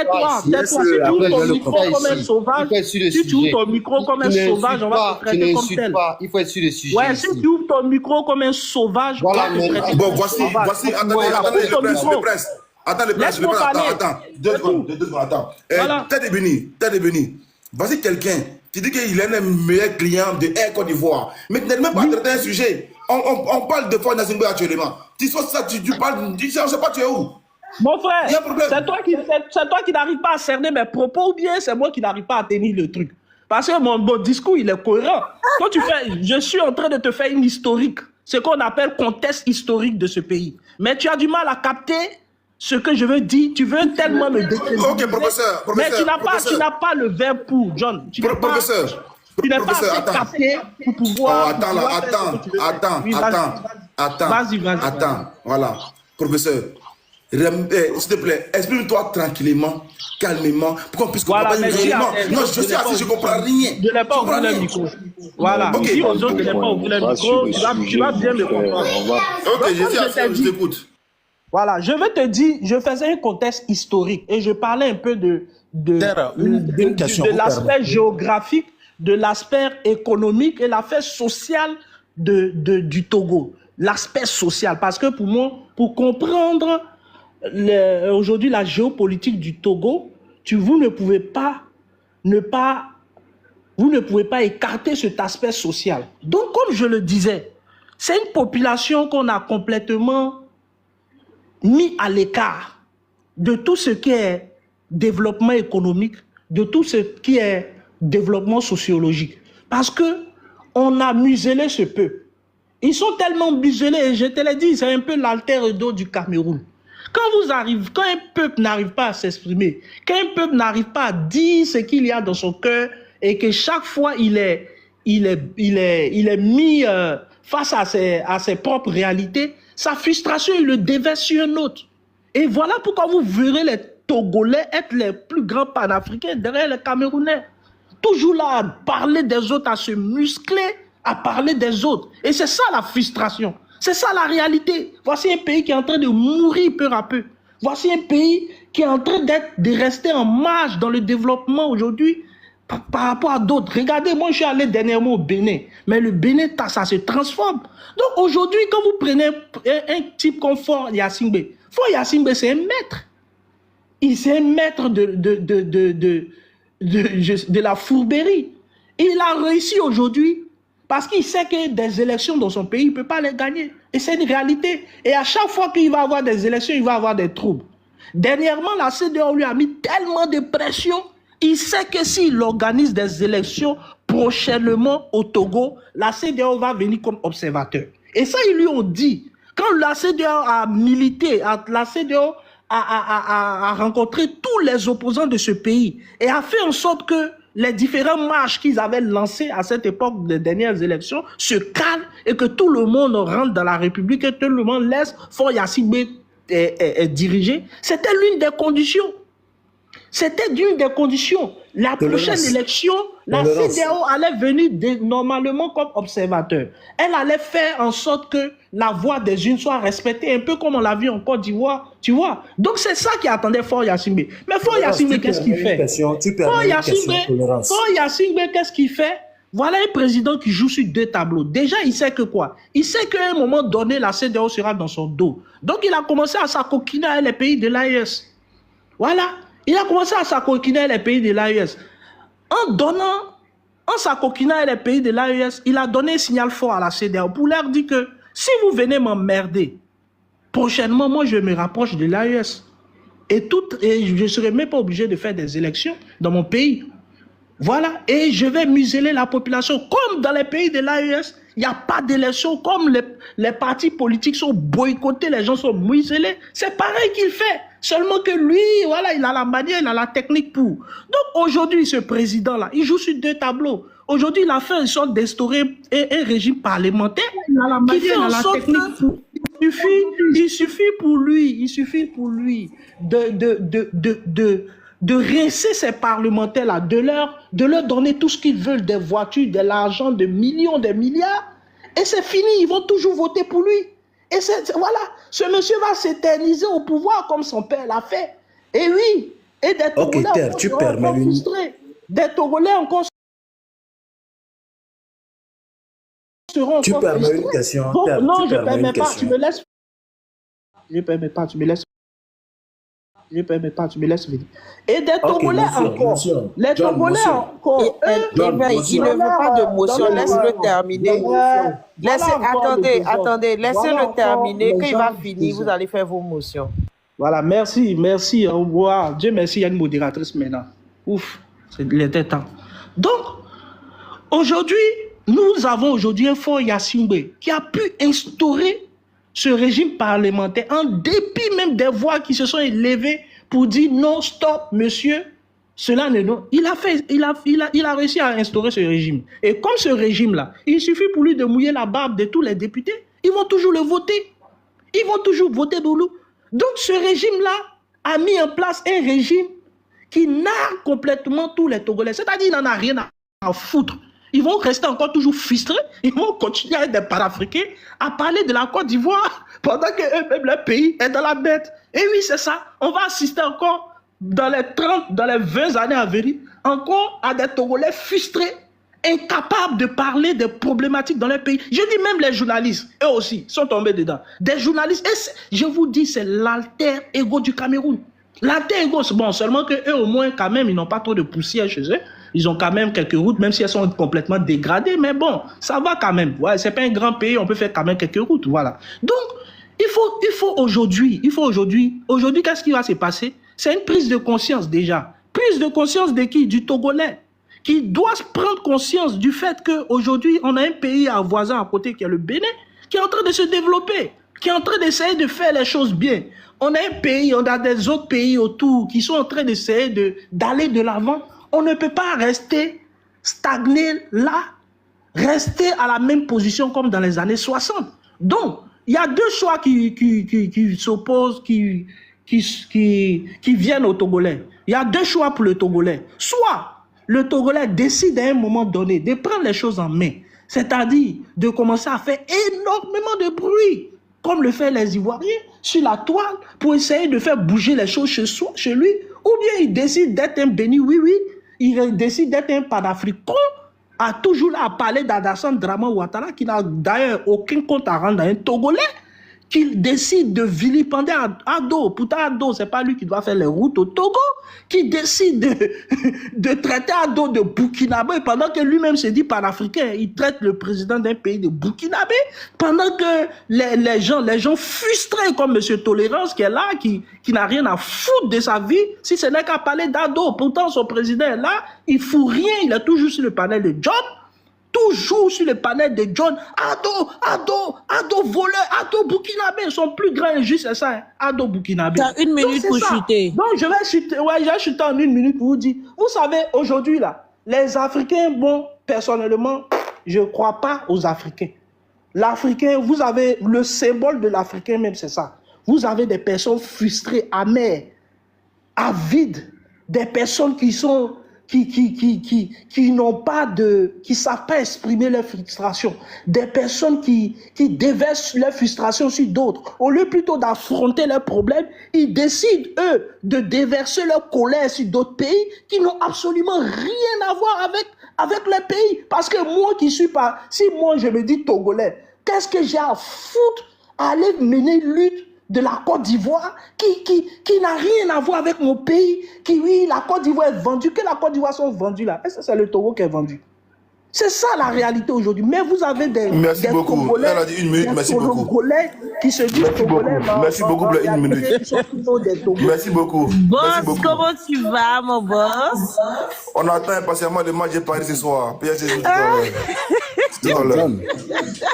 Si tu ouvres ton micro comme un sauvage, on va te traiter comme tel. Il faut être sur le sujet. Ouais, si tu ouvres ton micro comme un sauvage, voilà, bon, voici, attendez, le presse. Attends, le presse, attends. 2 secondes, attends. T'es devenu. Voici quelqu'un qui dit qu'il est le meilleur client de Air Côte d'Ivoire. Mais tu n'es même pas traité un sujet. On parle de Faure Gnassingbé actuellement. Tu sais ça, tu parles, je ne sais pas tu es où. Mon frère, c'est toi qui n'arrive pas à cerner mes propos ou bien c'est moi qui n'arrive pas à tenir le truc. Parce que mon discours, il est cohérent. Quand je suis en train de te faire une historique, ce qu'on appelle contexte historique de ce pays. Mais tu as du mal à capter ce que je veux dire. Tu veux tellement me décrire. Ok, professeur. Mais tu n'as pas le verbe pour, John. Professeur. Tu n'es pas assez capté pour pouvoir... Attends. Vas-y. Voilà. Professeur, s'il te plaît, exprime-toi tranquillement, calmement, pour qu'on puisse comprendre. Non, je suis assis, je ne comprends rien. Je n'ai pas ouvert le micro. Voilà. Dis aux autres, je n'ai pas ouvert le micro. Tu vas bien me comprendre. Ok, je suis assis, je t'écoute. Voilà, je vais te dire, je faisais un contexte historique et je parlais un peu de l'aspect géographique, de l'aspect économique et l'aspect social du Togo. L'aspect social, parce que pour moi, pour comprendre aujourd'hui la géopolitique du Togo, vous ne pouvez pas écarter cet aspect social. Donc, comme je le disais, c'est une population qu'on a complètement mis à l'écart de tout ce qui est développement économique, de tout ce qui est développement sociologique. Parce que on a muselé ce peuple. Ils sont tellement muselés, et je te l'ai dit, c'est un peu l'alter ego du Cameroun. Quand un peuple n'arrive pas à s'exprimer, quand un peuple n'arrive pas à dire ce qu'il y a dans son cœur, et que chaque fois il est mis face à ses propres réalités, sa frustration, il le déverse sur un autre. Et voilà pourquoi vous verrez les Togolais être les plus grands panafricains derrière les Camerounais. Toujours là à parler des autres, à se muscler, à parler des autres. Et c'est ça la frustration. C'est ça la réalité. Voici un pays qui est en train de mourir peu à peu. Voici un pays qui est en train de rester en marge dans le développement aujourd'hui par rapport à d'autres. Regardez, moi je suis allé dernièrement au Bénin, mais le Bénin, ça se transforme. Donc aujourd'hui, quand vous prenez un type comme Faure Gnassingbé, c'est un maître. Il est un maître de la fourberie. Il a réussi aujourd'hui parce qu'il sait que des élections dans son pays, il ne peut pas les gagner. Et c'est une réalité. Et à chaque fois qu'il va avoir des élections, il va avoir des troubles. Dernièrement, la CEDEAO lui a mis tellement de pression. Il sait que s'il organise des élections prochainement au Togo, la CEDEAO va venir comme observateur. Et ça, ils lui ont dit. Quand la CEDEAO a milité, la CEDEAO a rencontré tous les opposants de ce pays et a fait en sorte que les différentes marches qu'ils avaient lancées à cette époque des dernières élections se calment et que tout le monde rentre dans la République et tout le monde laisse Faure Gnassingbé diriger. C'était l'une des conditions. C'était l'une des conditions. La prochaine élection, la CEDEAO allait venir normalement comme observateur. Elle allait faire en sorte que la voix des unes soit respectée, un peu comme on l'a vu en Côte d'Ivoire, tu vois. Donc c'est ça qui attendait Faure Gnassingbé. Mais Faure Gnassingbé, qu'est-ce qu'il fait? Faure Gnassingbé, qu'est-ce qu'il fait? Voilà un président qui joue sur deux tableaux. Déjà, il sait que quoi? Il sait qu'à un moment donné, la CEDEAO sera dans son dos. Donc il a commencé à s'acoquiner avec les pays de l'AES. Voilà. Il a commencé à s'acoquiner avec les pays de l'AES. En s'acoquinant avec les pays de l'AES, il a donné un signal fort à la CEDEAO pour leur dire que si vous venez m'emmerder, prochainement, moi, je me rapproche de l'AES. Et je ne serai même pas obligé de faire des élections dans mon pays. Voilà. Et je vais museler la population. Comme dans les pays de l'AES, il n'y a pas d'élection. Comme les partis politiques sont boycottés, les gens sont muselés. C'est pareil qu'il fait. Seulement que lui, voilà, il a la manière, il a la technique pour. Donc aujourd'hui, ce président-là, il joue sur deux tableaux. Aujourd'hui, il a fait une sorte d'instaurer un régime parlementaire qui fait en sorte il suffit pour lui de rincer ces parlementaires-là, de leur donner tout ce qu'ils veulent, des voitures, de l'argent, des millions, des milliards. Et c'est fini, ils vont toujours voter pour lui. Et voilà, ce monsieur va s'éterniser au pouvoir comme son père l'a fait. Et oui, et des Togolais encore frustrés. Des Togolais encore seront tu encore permets une question. Donc, non, je ne permets pas, tu me laisses. Je ne permets pas, tu me laisses. Je ne permets pas, tu me laisses venir. Et des Togolais encore. Les Togolais encore. Il ne veut pas de motion, laisse-le terminer. Attendez, laissez-le terminer. Quand il va finir, vous allez faire vos motions. Voilà, merci, au revoir. Dieu merci, il y a une modératrice maintenant. Ouf, il était temps. Donc, aujourd'hui, nous avons aujourd'hui un Faure Gnassingbé qui a pu instaurer ce régime parlementaire en dépit même des voix qui se sont élevées pour dire non, stop, monsieur, cela n'est non. Il a réussi à instaurer ce régime. Et comme ce régime-là, il suffit pour lui de mouiller la barbe de tous les députés, ils vont toujours le voter. Ils vont toujours voter pour lui. Donc ce régime-là a mis en place un régime qui nargue complètement tous les Togolais. C'est-à-dire qu'il n'en a rien à foutre. Ils vont rester encore toujours frustrés. Ils vont continuer à être des panafricains, à parler de la Côte d'Ivoire pendant que eux-mêmes, leur pays est dans la bête. Et oui, c'est ça. On va assister encore dans les 30, dans les 20 années à venir, encore à des Togolais frustrés, incapables de parler des problématiques dans leur pays. Je dis même les journalistes, eux aussi, sont tombés dedans. Des journalistes, et je vous dis, c'est l'alter ego du Cameroun. L'alter ego, bon, seulement que eux, au moins, quand même, ils n'ont pas trop de poussière chez eux. Ils ont quand même quelques routes, même si elles sont complètement dégradées, mais bon, ça va quand même. Ouais, c'est pas un grand pays, on peut faire quand même quelques routes, voilà. Donc, il faut aujourd'hui, qu'est-ce qui va se passer? C'est une prise de conscience déjà. Prise de conscience de qui? Du Togolais, qui doit prendre conscience du fait qu'aujourd'hui, on a un pays voisin à côté qui est le Bénin, qui est en train de se développer, qui est en train d'essayer de faire les choses bien. On a un pays, on a des autres pays autour qui sont en train d'essayer d'aller de l'avant. On ne peut pas rester stagné là, rester à la même position comme dans les années 60. Donc, il y a deux choix qui s'opposent, qui viennent au Togolais. Il y a deux choix pour le Togolais. Soit le Togolais décide à un moment donné de prendre les choses en main, c'est-à-dire de commencer à faire énormément de bruit, comme le font les Ivoiriens, sur la toile, pour essayer de faire bouger les choses chez lui, ou bien il décide d'être un béni, oui, il décide d'être un panafricain, a toujours là à parler d'Adassane Draman Ouattara, qui n'a d'ailleurs aucun compte à rendre à un Togolais, qu'il décide de vilipender Ado. Pourtant, Ado, c'est pas lui qui doit faire les routes au Togo, qui décide de traiter Ado de Burkinabé, pendant que lui-même se dit panafricain. Il traite le président d'un pays de Burkinabé, pendant que les gens frustrés comme M. Tolérance, qui est là, qui n'a rien à foutre de sa vie, si ce n'est qu'à parler d'Ado. Pourtant, son président est là, il fout rien, il est toujours sur le panel de John. Toujours sur le panel de John. Ado voleur, Ado Burkinabé. Son plus grand injuste, c'est ça. Hein? Ado Burkinabé. T'as une minute pour chuter. Donc, je vais chuter. Ouais, j'ai chuté en une minute pour vous dire. Vous savez, aujourd'hui, là, les Africains, bon, personnellement, je ne crois pas aux Africains. L'Africain, vous avez le symbole de l'Africain même, c'est ça. Vous avez des personnes frustrées, amères, avides, des personnes qui sont... qui n'ont pas qui savent pas exprimer leur frustration, des personnes qui déversent leur frustration sur d'autres. Au lieu plutôt d'affronter leurs problèmes, ils décident, eux, de déverser leur colère sur d'autres pays qui n'ont absolument rien à voir avec leur pays. Parce que moi qui suis pas, si moi je me dis Togolais, qu'est-ce que j'ai à foutre à aller mener une lutte de la Côte d'Ivoire qui n'a rien à voir avec mon pays, oui, la Côte d'Ivoire est vendue, que la Côte d'Ivoire sont vendues là. Est-ce que c'est le Togo qui est vendu? C'est ça la réalité aujourd'hui. Mais vous avez des Congolais, elle a dit une minute, merci beaucoup. Congolais qui se disent Congolais. Merci beaucoup pour une minute. Merci beaucoup. Boss, comment tu vas, mon boss? On attend impatiemment le match de Paris ce soir. John.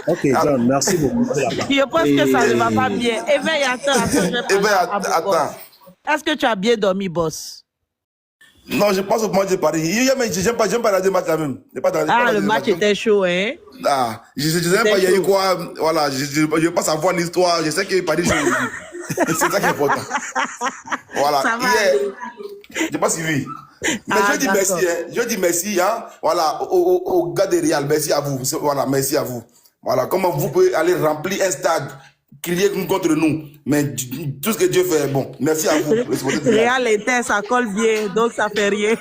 Ok, John, merci beaucoup. Je pense que ça ne va pas bien. Éveille, attends. Est-ce que tu as bien dormi, boss? Non, je pense au match de Paris. J'aime pas regarder le match là même. Le match était chaud, hein? Ah, je n'aime pas, il y a eu quoi. Voilà, je veux pas savoir l'histoire. Je sais que Paris joue aujourd'hui. C'est ça qui est important. Voilà. Hier, je n'ai pas suivi. Mais je dis merci, hein. Je dis merci, hein. Voilà, au gars de Real, merci à vous. Voilà, merci à vous. Voilà, comment vous pouvez aller remplir un stade, crier contre nous. Mais tout ce que Dieu fait, bon, merci à vous. Real était, ça colle bien, donc ça fait rien.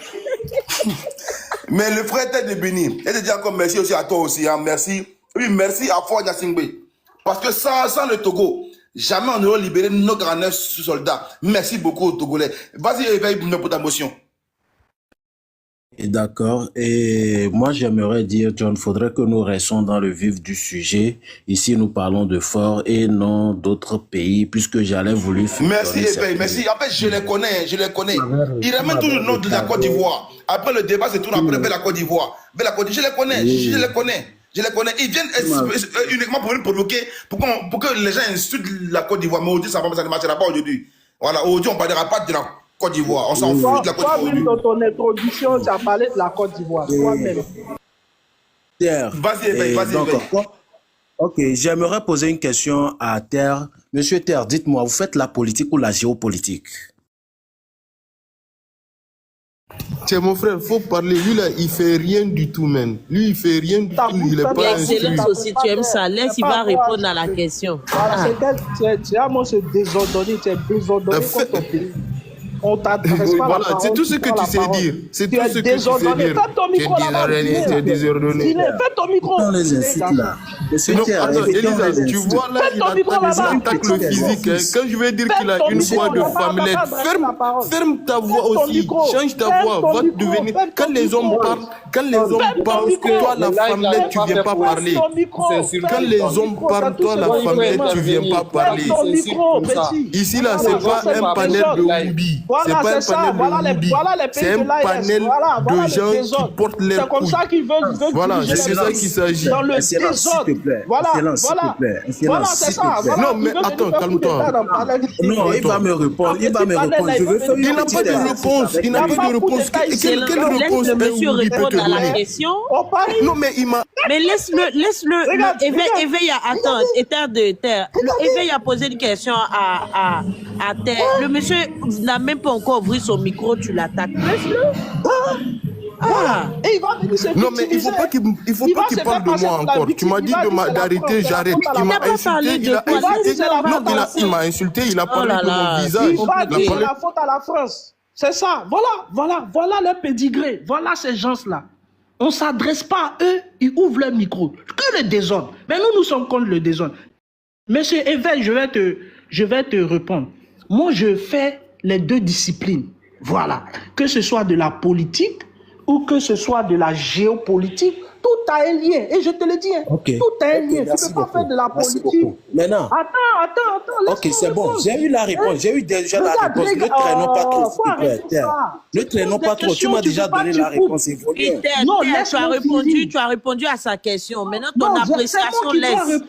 Mais le frère était de Béni. Et je dis encore merci aussi à toi aussi, hein. Merci. Oui, merci à Fort Nyasingbe. Parce que sans le Togo, jamais on n'aurait libéré nos 49 soldats. Merci beaucoup aux Togolais. Vas-y, éveille pour ta motion. D'accord. Et moi, j'aimerais dire, John, faudrait que nous restions dans le vif du sujet. Ici, nous parlons de Fort et non d'autres pays, puisque j'allais voulu... Merci, Éveil, merci. En fait, je les connais. Ils ramènent toujours le nom de la Côte d'Ivoire. Après, le débat, c'est tout après la Côte d'Ivoire. Je les connais, je les connais. Ils viennent uniquement pour nous provoquer, pour que les gens insultent la Côte d'Ivoire. Mais aujourd'hui, ça ne marchera pas aujourd'hui. Voilà, aujourd'hui, on ne parlera pas de la Côte d'Ivoire. On s'en fout de la Côte d'Ivoire. Toi-même, dans ton introduction, tu as parlé de la Côte d'Ivoire. Toi-même. Vas-y, vas-y. Ok, j'aimerais poser une question à Terre. Monsieur Terre, dites-moi, vous faites la politique ou la géopolitique? C'est mon frère, il faut parler. Lui, là, il fait rien du tout, man. Lui, il fait rien du tout. Il est pas instruit. Excellence aussi, tu aimes ça. Laisse, il va répondre à la question. Tu as moi, c'est désordonné. Tu es désordonné contre ton pays. On t'adresse pas la parole. C'est tout ce que tu sais dire. C'est tout ce que tu sais dire. Fais ton micro là-bas. Tu es désordonné. Fais ton micro. Dans les insultes là. Attends, Elisa, tu vois là, il attaque le physique. Quand je vais dire qu'il a une voix de femmelette, ferme ta voix aussi. Change ta voix. Va devenir. Quand les hommes parlent, toi la femmelette, tu viens pas parler. Quand les hommes parlent, toi la femmelette, tu viens pas parler. Ici là, c'est pas un panel de Woubi. C'est pas un panel de Woubi. C'est un panel de gens qui portent leurs couilles. C'est comme ça qu'ils veulent. Voilà, c'est ça qu'il s'agit. Dans le désordre. Voilà, c'est ça. Non, mais attends, calme-toi. Non, il va me répondre. Il n'a pas de réponse. Il n'a pas de réponse. Quelle réponse le monsieur répondre à la question? Non, mais il m'a... Mais laisse-le. Éveille à attendre. Terre de terre. Éveille à poser une question à Terre. Le monsieur n'a même pas encore ouvert son micro, tu l'attaques. Laisse-le. Non, mais il faut pas qu'il parle de moi encore. Tu m'as dit d'arrêter, j'arrête. Il m'a insulté, il m'a insulté, il a parlé de mon visage. Il va dire la faute à la France. C'est ça. Voilà leur pédigré. Voilà ces gens-là. On ne s'adresse pas à eux, ils ouvrent leur micro. Que le désordre. Mais nous sommes contre le désordre. Monsieur Évêque, je vais te répondre. Moi, je fais les deux disciplines. Voilà. Que ce soit de la politique ou que ce soit de la géopolitique, tout a un lien. Et je te le dis, tout a un lien. Tu ne peux pas faire de la politique. Maintenant. Attends. Ok, c'est bon. J'ai eu la réponse. J'ai eu déjà la réponse. Ne traînons pas trop, s'il te plaît. Ne traînons pas trop. Tu m'as déjà donné la réponse. Non, tu as répondu à sa question. Maintenant, ton appréciation laisse.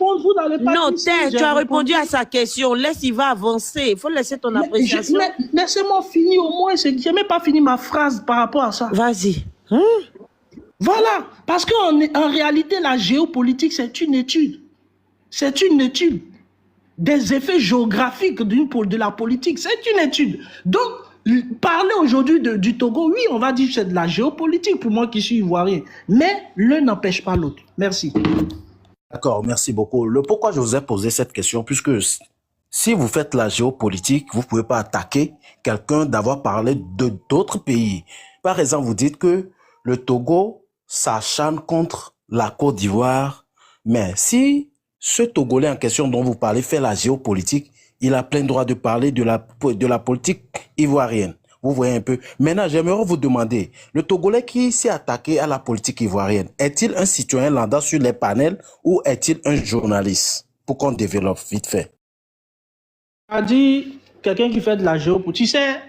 Non, tu as répondu à sa question. Laisse, il va avancer. Il faut laisser ton appréciation. Laissez-moi finir au moins. Je n'ai même pas fini ma phrase par rapport à ça. Vas-y. Voilà, parce qu'en réalité, la géopolitique, c'est une étude. C'est une étude des effets géographiques de la politique. C'est une étude. Donc, parler aujourd'hui du Togo, oui, on va dire que c'est de la géopolitique pour moi qui suis ivoirien. Mais l'un n'empêche pas l'autre. Merci. D'accord, merci beaucoup. Le pourquoi je vous ai posé cette question, puisque si vous faites la géopolitique, vous ne pouvez pas attaquer quelqu'un d'avoir parlé d'autres pays. Par exemple, vous dites que le Togo s'acharne contre la Côte d'Ivoire. Mais si ce Togolais en question dont vous parlez fait la géopolitique, il a plein droit de parler de la politique ivoirienne. Vous voyez un peu. Maintenant, j'aimerais vous demander, le Togolais qui s'est attaqué à la politique ivoirienne, est-il un citoyen lambda sur les panels ou est-il un journaliste? Pour qu'on développe vite fait. A dit quelqu'un qui fait de la géopolitique. Tu sais,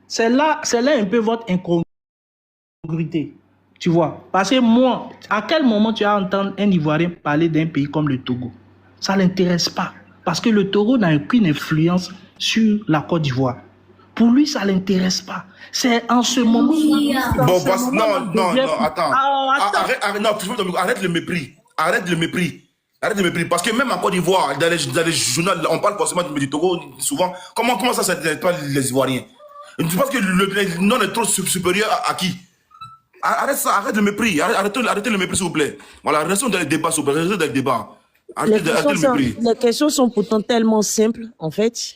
c'est là un peu votre incongruité. Tu vois, parce que moi, à quel moment tu as entendu un Ivoirien parler d'un pays comme le Togo? Ça ne l'intéresse pas. Parce que le Togo n'a aucune influence sur la Côte d'Ivoire. Pour lui, ça ne l'intéresse pas. C'est en ce moment... Non, attends. Arrête le mépris. Arrête le mépris. Parce que même en Côte d'Ivoire, dans les journaux, on parle forcément du Togo souvent. Comment ça, ça n'intéresse pas les Ivoiriens? Tu penses que le nom est trop supérieur à qui? Arrête ça, arrête le mépris. Arrêtez le mépris, s'il vous plaît. Voilà, restons dans le débat, s'il vous plaît. Restons dans le débat. Arrêtez le mépris. Les questions sont pourtant tellement simples, en fait.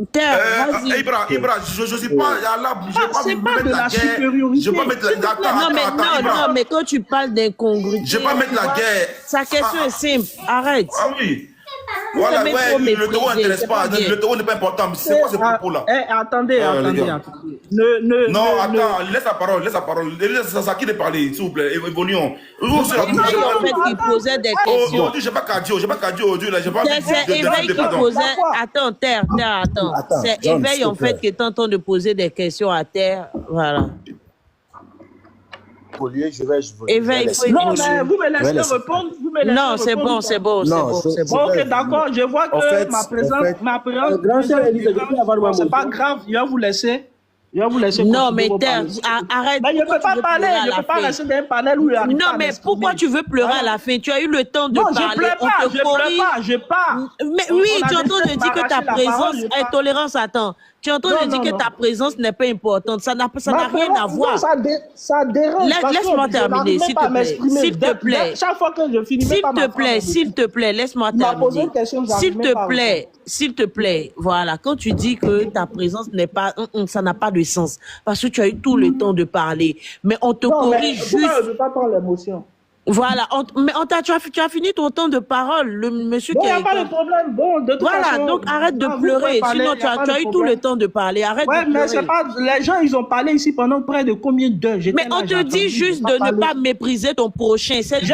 Ibra, je ne sais pas, je ne vais pas mettre la guerre. Je ne vais pas mettre la guerre. Non, mais quand tu parles d'incongruité, je ne vais pas mettre la guerre. Sa question est simple. Arrête. Ah oui. Voilà, ouais, le Togo n'intéresse pas. Le Togo n'est pas important. C'est quoi ce propos-là? Attendez. Non, attends, laisse la parole. C'est à qui de parler, s'il vous plaît. Évoluons. C'est Éveil qui posait des questions. Aujourd'hui, je n'ai pas Kadio aujourd'hui. C'est Éveil qui posait. Attends, Terre, attends. C'est Éveil en fait qui est en train de poser des questions à Terre. Voilà. Éveil, non, mais vous me laissez répondre. Non, c'est bon. Ok, d'accord, je vois que ma présence, c'est pas grave, je vais vous laisser. Non, mais arrête. Mais je ne peux pas parler, je ne peux pas rester dans un panel où il y a. Non, mais pourquoi tu veux pleurer à la fin? Tu as eu le temps de parler. Non, je pleure pas. Mais oui, tu entends de dire que ta présence, intolérance, attends. Tu entends de dire que ta présence n'est pas importante. Ça n'a rien à voir. Ça dérange. Laisse-moi terminer, s'il te plaît. S'il te plaît. Chaque fois que je finis, s'il te plaît, laisse-moi terminer. S'il te plaît, voilà. Quand tu dis que ta présence n'est pas, ça n'a pas de sens. Parce que tu as eu tout le temps de parler. Mais on te corrige juste. Je ne veux pas prendre l'émotion. Voilà, mais tu as fini ton temps de parole, le monsieur qui a... Il n'y a pas de problème, bon, de toute façon... donc arrête de pleurer, sinon tu as eu tout le temps de parler, arrête de pleurer. Mais c'est pas... Les gens, ils ont parlé ici pendant près de combien d'heures? Mais on te dit juste de ne pas mépriser ton prochain, c'est tout.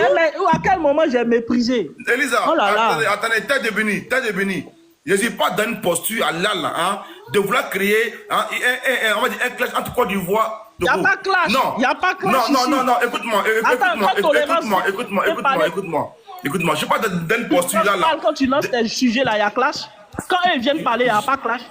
À quel moment j'ai méprisé? Elisa, attendez, t'es devenu. Je ne suis pas dans une posture à l'âle, de vouloir créer on va dire un clash entre Côte d'Ivoire. Il n'y a pas clash. Il n'y a pas clash. Non, écoute-moi. Je ne suis pas dans une posture là. Quand tu lances tes sujets là, il y a clash. Quand ils viennent parler, il n'y a pas clash.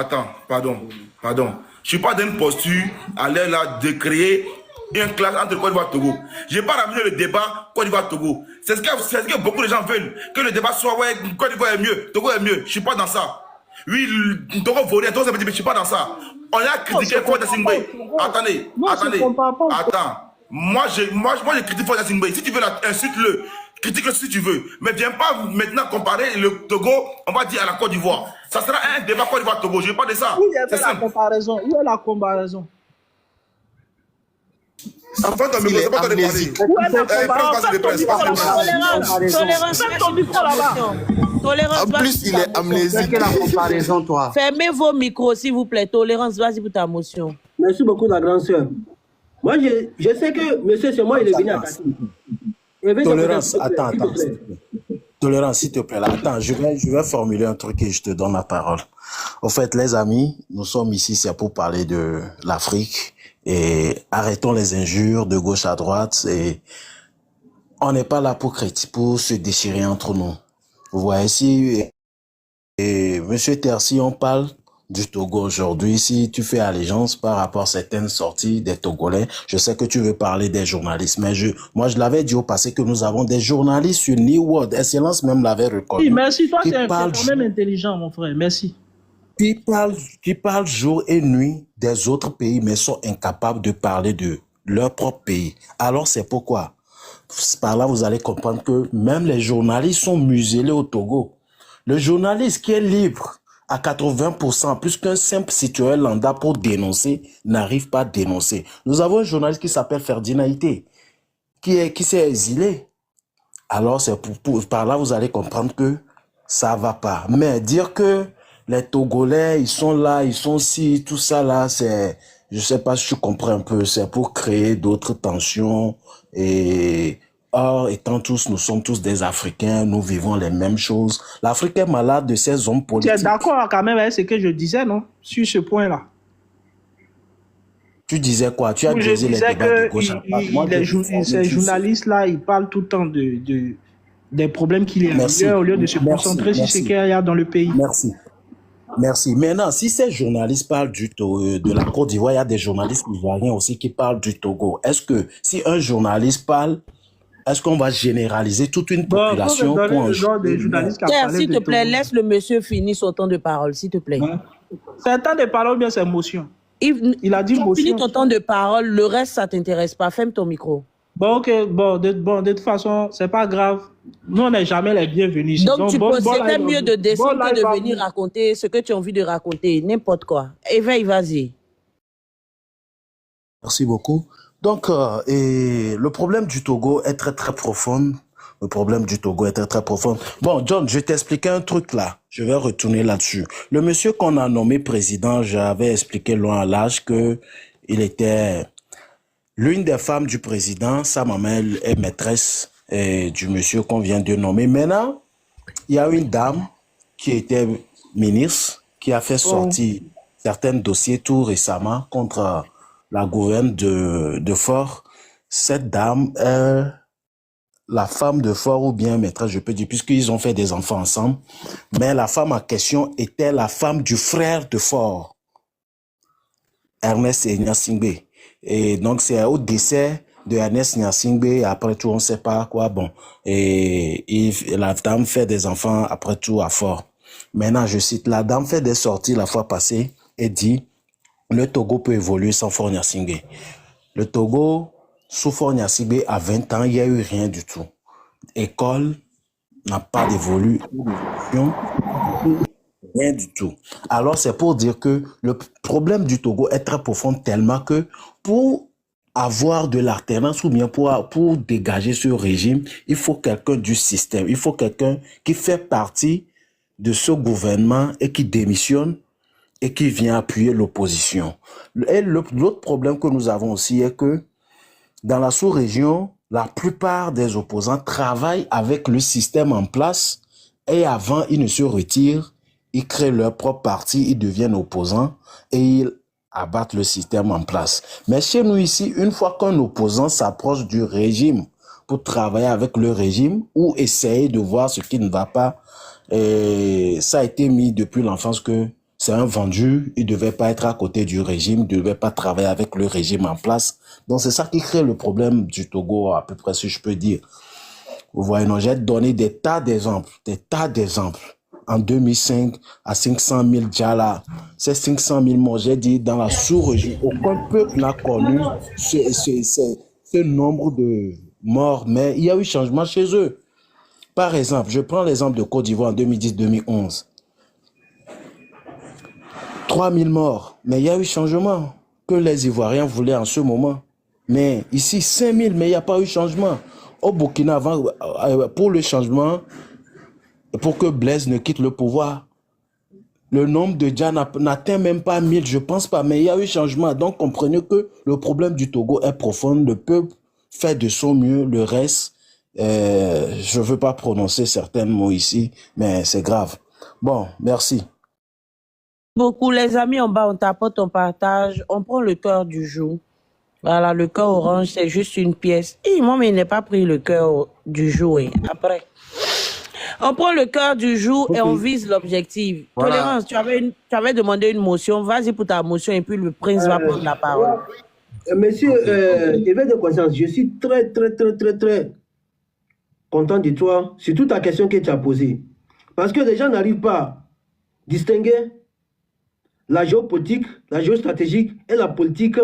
Attends, pardon. Je ne suis pas dans une posture à l'air là de créer un clash entre Côte d'Ivoire et Togo. Je n'ai pas ramené le débat Côte d'Ivoire-Togo. C'est ce que beaucoup de gens veulent. Que le débat soit, ouais, Côte d'Ivoire est mieux, Togo est mieux. Je ne suis pas dans ça. Oui, Togo vaudrait, Togo ça veut dire, mais je ne suis pas dans ça. On a critiqué Ford Singbe. Attends. Moi, je critique Ford Singbe. Si tu veux insulte-le. Critique-le si tu veux. Mais viens pas maintenant comparer le Togo, on va dire, à la Côte d'Ivoire. Ça sera un débat Côte d'Ivoire-Togo. Je ne veux pas de ça. Où est la comparaison? Où est la comparaison? Enfin, ton micro, c'est pas toi de parler. Où est la comparaison? Tolérance, ton micro là-bas. Tolérance, En plus, il est amnésique. Quelle est la comparaison, toi? fermez vos micros, s'il vous plaît. Tolérance, vas-y pour ta motion. Merci beaucoup, la grande sœur. Moi, je sais que monsieur, c'est moi, il est venu à Kati. Tolérance, attends. Tolérance, s'il te plaît, là. Attends, je vais formuler un truc et je te donne la parole. Au fait, les amis, nous sommes ici, c'est pour parler de l'Afrique et arrêtons les injures de gauche à droite et on n'est pas là pour se déchirer entre nous. Vous voyez, monsieur Terci, on parle du Togo aujourd'hui. Si tu fais allégeance par rapport à certaines sorties des Togolais, je sais que tu veux parler des journalistes, mais moi je l'avais dit au passé que nous avons des journalistes sur New World. Excellence même l'avait reconnu. Oui, merci, toi tu es quand même intelligent, mon frère, merci. Qui parlent jour et nuit des autres pays, mais sont incapables de parler de leur propre pays. Alors c'est pourquoi, par là vous allez comprendre que même les journalistes sont muselés au Togo. Le journaliste qui est libre à 80%, plus qu'un simple citoyen lambda pour dénoncer, n'arrive pas à dénoncer. Nous avons un journaliste qui s'appelle Ferdinand Ité, qui s'est exilé. Alors, c'est par là, vous allez comprendre que ça va pas. Mais dire que les Togolais, ils sont là, ils sont ci, tout ça là, c'est, je sais pas si tu comprends un peu, c'est pour créer d'autres tensions et or, nous sommes tous des Africains, nous vivons les mêmes choses. L'Afrique est malade de ses hommes politiques. Tu es d'accord quand même avec ce que je disais, non? Sur ce point-là. Tu disais quoi? Tu as dit les débats de gauche à droite. Ces journalistes-là, ils parlent tout le temps des problèmes qu'il y a ailleurs, au lieu de se concentrer sur ce qu'il y a dans le pays. Merci. Maintenant, si ces journalistes parlent de la Côte d'Ivoire, il y a des journalistes ivoiriens aussi qui parlent du Togo. Est-ce que si un journaliste parle, est-ce qu'on va généraliser toute une population Pierre, s'il te plaît, laisse le monsieur finir son temps de parole, s'il te plaît. C'est un temps de parole ou bien c'est motion? Il a dit motion. Finis ton temps de parole, le reste, ça t'intéresse pas. Ferme ton micro. Bon, ok. De toute façon, c'est pas grave. Nous, on n'est jamais les bienvenus. Donc, c'était mieux de descendre que de venir raconter ce que tu as envie de raconter. N'importe quoi. Éveille, vas-y. Merci beaucoup. Donc, le problème du Togo est très, très profond. Bon, John, je t'expliquais un truc là. Je vais retourner là-dessus. Le monsieur qu'on a nommé président, j'avais expliqué loin à l'âge que il était l'une des femmes du président. Sa maman est maîtresse du monsieur qu'on vient de nommer. Maintenant, il y a une dame qui était ministre, qui a fait sortir certains dossiers tout récemment contre la gouverne de Fort. Cette dame est la femme de Fort ou bien maîtresse, je peux dire, puisqu'ils ont fait des enfants ensemble. Mais la femme en question était la femme du frère de Fort, Ernest Nyasingbe. Et donc, c'est au décès de Ernest Nyasingbe, après tout, on ne sait pas quoi, bon. Et la dame fait des enfants, après tout, à Fort. Maintenant, je cite, la dame fait des sorties la fois passée et dit, le Togo peut évoluer sans Faure Gnassingbé. Le Togo, sous Faure Gnassingbé, à 20 ans, il n'y a eu rien du tout. École n'a pas d'évolution, rien du tout. Alors, c'est pour dire que le problème du Togo est très profond tellement que pour avoir de l'alternance ou bien pour dégager ce régime, il faut quelqu'un du système, il faut quelqu'un qui fait partie de ce gouvernement et qui démissionne et qui vient appuyer l'opposition. Et l'autre problème que nous avons aussi est que dans la sous-région, la plupart des opposants travaillent avec le système en place et avant, ils ne se retirent, ils créent leur propre parti, ils deviennent opposants et ils abattent le système en place. Mais chez nous ici, une fois qu'un opposant s'approche du régime pour travailler avec le régime ou essayer de voir ce qui ne va pas, et ça a été mis depuis l'enfance que c'est un vendu, il ne devait pas être à côté du régime, il ne devait pas travailler avec le régime en place. Donc c'est ça qui crée le problème du Togo, à peu près, si je peux dire. Vous voyez, non, j'ai donné des tas d'exemples. En 2005, à 500 000 Djala, ces 500 000 morts, j'ai dit, dans la sous-région, aucun peuple n'a connu ce nombre de morts, mais il y a eu changement chez eux. Par exemple, je prends l'exemple de Côte d'Ivoire en 2010-2011. 3000 morts, mais il y a eu changement que les Ivoiriens voulaient en ce moment. Mais ici, 5000, mais il n'y a pas eu changement. Au Burkina, avant, pour le changement, pour que Blaise ne quitte le pouvoir, le nombre de Dja n'atteint même pas 1000, je pense pas, mais il y a eu changement. Donc, comprenez que le problème du Togo est profond. Le peuple fait de son mieux, le reste, je ne veux pas prononcer certains mots ici, mais c'est grave. Bon, merci. Beaucoup, les amis en bas, on tapote, on partage, on prend le cœur du jour. Voilà, le cœur orange, c'est juste une pièce. Moi, mais il n'est pas pris le cœur du jour. Après, on prend le cœur du jour et on vise l'objectif. Voilà. Tolérance, tu avais demandé une motion. Vas-y pour ta motion et puis le prince va prendre la parole. Monsieur, éveil de conscience, je suis très content de toi sur toute ta question que tu as posée. Parce que les gens n'arrivent pas à distinguer la géopolitique, la géostratégique et la politique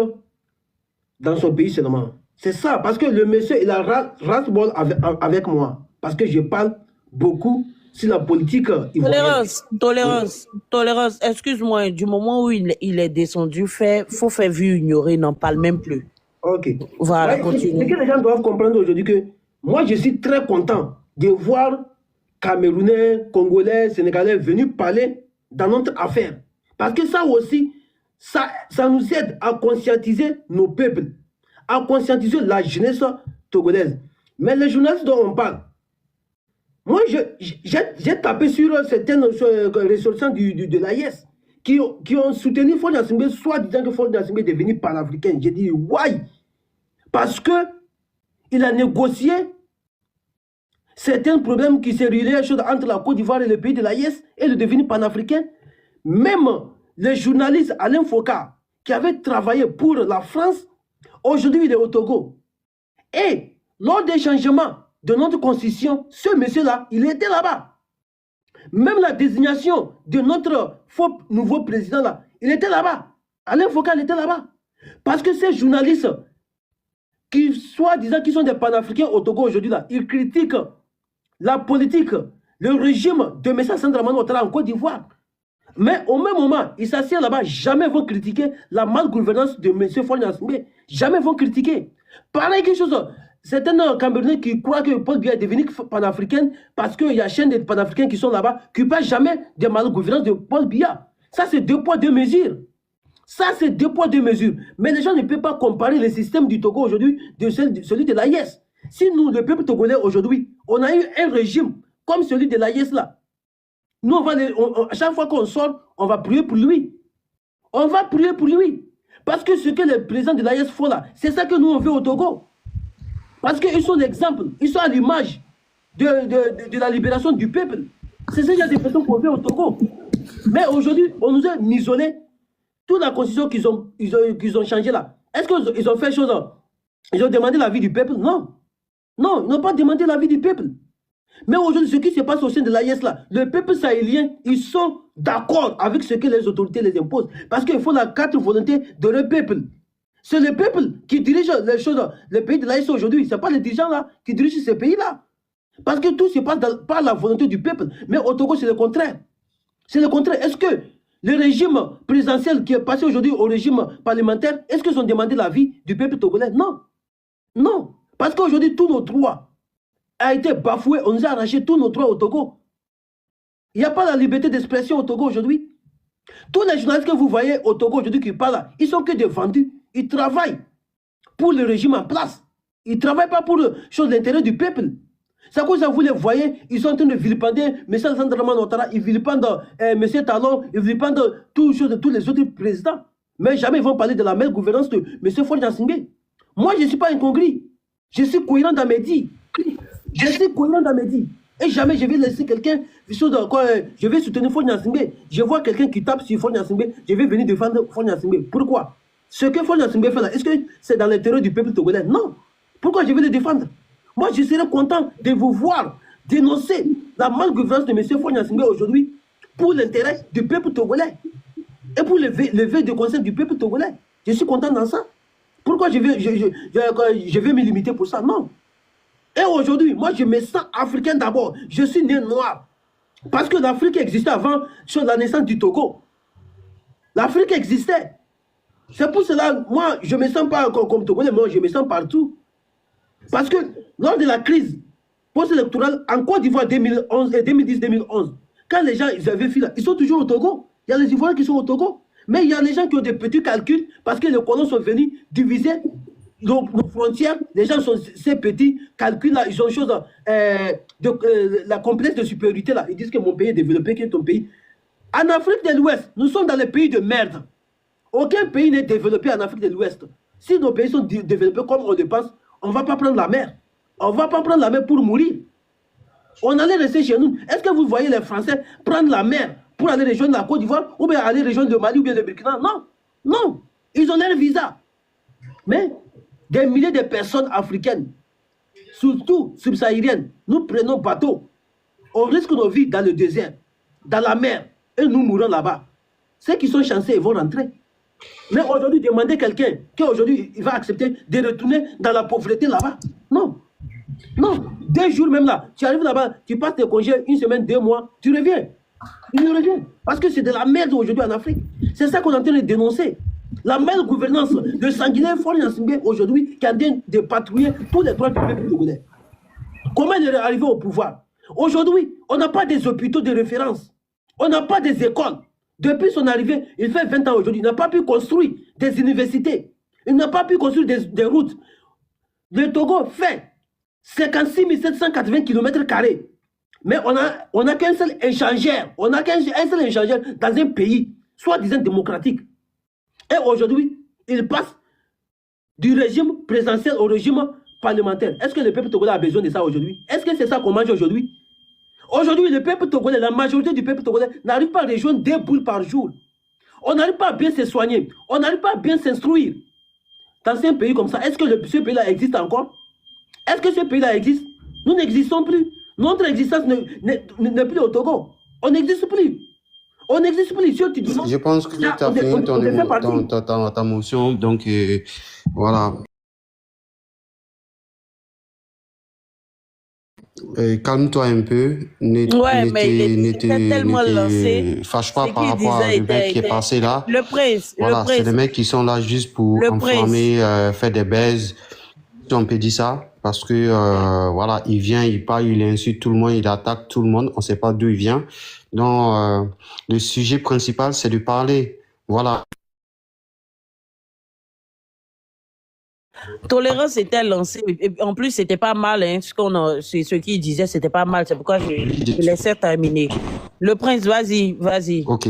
dans son pays seulement. C'est ça, parce que le monsieur, il a ras-le-bol avec moi. Parce que je parle beaucoup sur la politique ivoirienne. Tolérance, excuse-moi, du moment où il est descendu, faut faire vu ignorer, n'en parle même plus. Ok. Voilà, Ouais, continue. c'est que les gens doivent comprendre aujourd'hui que moi, je suis très content de voir Camerounais, Congolais, Sénégalais venus parler dans notre affaire. Parce que ça aussi, ça nous aide à conscientiser nos peuples, à conscientiser la jeunesse togolaise. Mais les journalistes dont on parle, moi, j'ai tapé sur certaines résolutions de l'AIS qui ont soutenu Faure Gnassingbé, soit disant que Faure Gnassingbé est devenu panafricain. J'ai dit, why? Parce qu'il a négocié certains problèmes qui se relaient entre la Côte d'Ivoire et le pays de l'AIS et le devenu panafricain. Même le journaliste Alain Foucault, qui avait travaillé pour la France, aujourd'hui il est au Togo. Et lors des changements de notre constitution, ce monsieur-là, il était là-bas. Même la désignation de notre nouveau président-là, il était là-bas. Alain Foucault, il était là-bas. Parce que ces journalistes, qui soi-disant qui sont des panafricains au Togo aujourd'hui, là, ils critiquent la politique, le régime de M. Sandra Mano Ouattara en Côte d'Ivoire. Mais au même moment, ils s'assiedent là-bas, jamais vont critiquer la malgouvernance de M. Faure Gnassingbé. Jamais vont critiquer. Pareil, quelque chose. Certains Camerounais qui croient que Paul Biya est devenu panafricain parce qu'il y a chaîne de panafricains qui sont là-bas, qui ne parlent jamais de malgouvernance de Paul Biya. Ça, c'est 2 poids, 2 mesures. Ça, c'est 2 poids, 2 mesures. Mais les gens ne peuvent pas comparer le système du Togo aujourd'hui de celui de l'AIS. Si nous, le peuple togolais aujourd'hui, on a eu un régime comme celui de l'AIS là, nous, à chaque fois qu'on sort, on va prier pour lui. On va prier pour lui. Parce que ce que les présidents de l'AIS font là, c'est ça que nous, on veut au Togo. Parce qu'ils sont l'exemple, ils sont à l'image de la libération du peuple. C'est ce genre de personnes qu'on veut au Togo. Mais aujourd'hui, on nous a isolés. Toute la constitution qu'ils ont changée là, est-ce qu'ils ont fait chose? Ils ont demandé l'avis du peuple? Non. Non, ils n'ont pas demandé l'avis du peuple. Mais aujourd'hui, ce qui se passe au sein de l'AIS là, le peuple sahélien, ils sont d'accord avec ce que les autorités les imposent. Parce qu'il faut la carte volonté de le peuple. C'est le peuple qui dirige les choses. Le pays de l'AIS aujourd'hui, ce n'est pas les dirigeants là qui dirigent ce pays-là. Parce que tout se passe par la volonté du peuple. Mais au Togo, c'est le contraire. C'est le contraire. Est-ce que le régime présidentiel qui est passé aujourd'hui au régime parlementaire, est-ce qu'ils ont demandé l'avis du peuple togolais? Non. Non. Parce qu'aujourd'hui, tous nos droits ont été bafoués. On nous a arraché tous nos droits au Togo. Il n'y a pas la liberté d'expression au Togo aujourd'hui. Tous les journalistes que vous voyez au Togo aujourd'hui qui parlent, ils sont que des vendus. Ils travaillent pour le régime en place. Ils ne travaillent pas pour l'intérêt du peuple. C'est quoi ça, vous les voyez, ils sont en train de vilipender M. Sandra Mano Ouattara, ils vilipendent M. Talon, ils vilipendent tous les autres présidents. Mais jamais ils vont parler de la meilleure gouvernance de M. Faure Gnassingbé. Moi, je ne suis pas incongru. Je suis cohérent dans mes dits. Je suis cohérent dans mes dits. Et jamais je vais laisser quelqu'un, je vais soutenir Faure Gnassingbé. Je vois quelqu'un qui tape sur Faure Gnassingbé, je vais venir défendre Faure Gnassingbé. Pourquoi? Ce que Faure Gnassingbé fait là, est-ce que c'est dans l'intérêt du peuple togolais? Non. Pourquoi je vais le défendre? Moi, je serais content de vous voir dénoncer la malgouvernance de M. Faure Gnassingbé aujourd'hui pour l'intérêt du peuple togolais et pour lever de conscience du peuple togolais. Je suis content dans ça. Pourquoi je vais me limiter pour ça? Non. Et aujourd'hui, moi, je me sens africain d'abord. Je suis né noir. Parce que l'Afrique existait avant sur la naissance du Togo. L'Afrique existait. C'est pour cela, moi, je ne me sens pas comme Togolais, mais je me sens partout. Parce que lors de la crise post-électorale en Côte d'Ivoire 2010-2011, quand les gens ils avaient fui là, ils sont toujours au Togo. Il y a les Ivoiriens qui sont au Togo. Mais il y a les gens qui ont des petits calculs parce que les colons sont venus diviser nos frontières. Les gens sont ces petits calculs-là. Ils ont chose, la complexe de supériorité là. Ils disent que mon pays est développé, que ton pays. En Afrique de l'Ouest, nous sommes dans les pays de merde. Aucun pays n'est développé en Afrique de l'Ouest. Si nos pays sont développés comme on le pense, on ne va pas prendre la mer. On ne va pas prendre la mer pour mourir. On allait rester chez nous. Est-ce que vous voyez les Français prendre la mer pour aller rejoindre la Côte d'Ivoire ou bien aller rejoindre le Mali ou bien le Burkina? Non. Non. Ils ont leur visa. Mais des milliers de personnes africaines, surtout subsahariennes, nous prenons bateau. On risque nos vies dans le désert, dans la mer, et nous mourons là-bas. Ceux qui sont chanceux, ils vont rentrer. Mais aujourd'hui, demander quelqu'un qu'aujourd'hui, il va accepter de retourner dans la pauvreté là-bas. Non. Non. 2 jours même là, tu arrives là-bas, tu passes tes congés, 1 semaine, 2 mois, tu reviens. Tu reviens. Parce que c'est de la merde aujourd'hui en Afrique. C'est ça qu'on est en train de dénoncer. La mal gouvernance, le sanguinaire Faure Gnassingbé aujourd'hui qui est en train de patrouiller tous les droits du peuple togolais. Comment il est arrivé au pouvoir? Aujourd'hui, on n'a pas des hôpitaux de référence. On n'a pas des écoles. Depuis son arrivée, il fait 20 ans aujourd'hui, il n'a pas pu construire des universités. Il n'a pas pu construire des routes. Le Togo fait 56 780 km². Mais on n'a qu'un seul échangeur. On n'a qu'un seul échangeur dans un pays, soi-disant démocratique. Et aujourd'hui, il passe du régime présidentiel au régime parlementaire. Est-ce que le peuple togolais a besoin de ça aujourd'hui? Est-ce que c'est ça qu'on mange aujourd'hui? Aujourd'hui, le peuple togolais, la majorité du peuple togolais n'arrive pas à rejoindre 2 boules par jour. On n'arrive pas à bien se soigner. On n'arrive pas à bien s'instruire. Dans un pays comme ça, est-ce que ce pays-là existe encore? Est-ce que ce pays-là existe? Nous n'existons plus. Notre existence n'est plus au Togo. On n'existe plus. On n'existe plus. Je pense que tu as fini ta motion. Donc, voilà. Calme-toi un peu. Ne fâche pas par rapport au mec qui est passé là. Le prince. Voilà, c'est des mecs qui sont là juste pour enflammer, faire des baises. On peut dire ça. Parce que, voilà, il vient, il parle, il insulte tout le monde, il attaque tout le monde. On ne sait pas d'où il vient. Donc, le sujet principal, c'est de parler. Voilà. Tolérance était lancée. En plus, c'était pas mal. Hein, ce qu'il disait, c'était pas mal. C'est pourquoi je laissais terminer. Le prince, vas-y. Ok.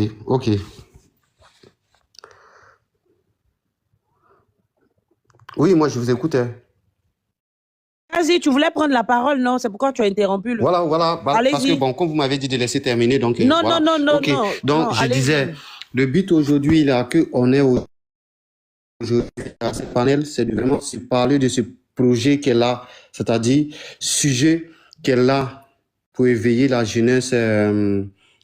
Oui, moi, je vous écoute. Vas-y, tu voulais prendre la parole, non? C'est pourquoi tu as interrompu. Voilà. Parce que, bon, comme vous m'avez dit de laisser terminer, donc... Non. Donc, je disais, le but aujourd'hui, là, qu'on est aujourd'hui à ce panel, c'est de vraiment parler de ce projet qu'elle a, c'est-à-dire sujet qu'elle a pour éveiller la jeunesse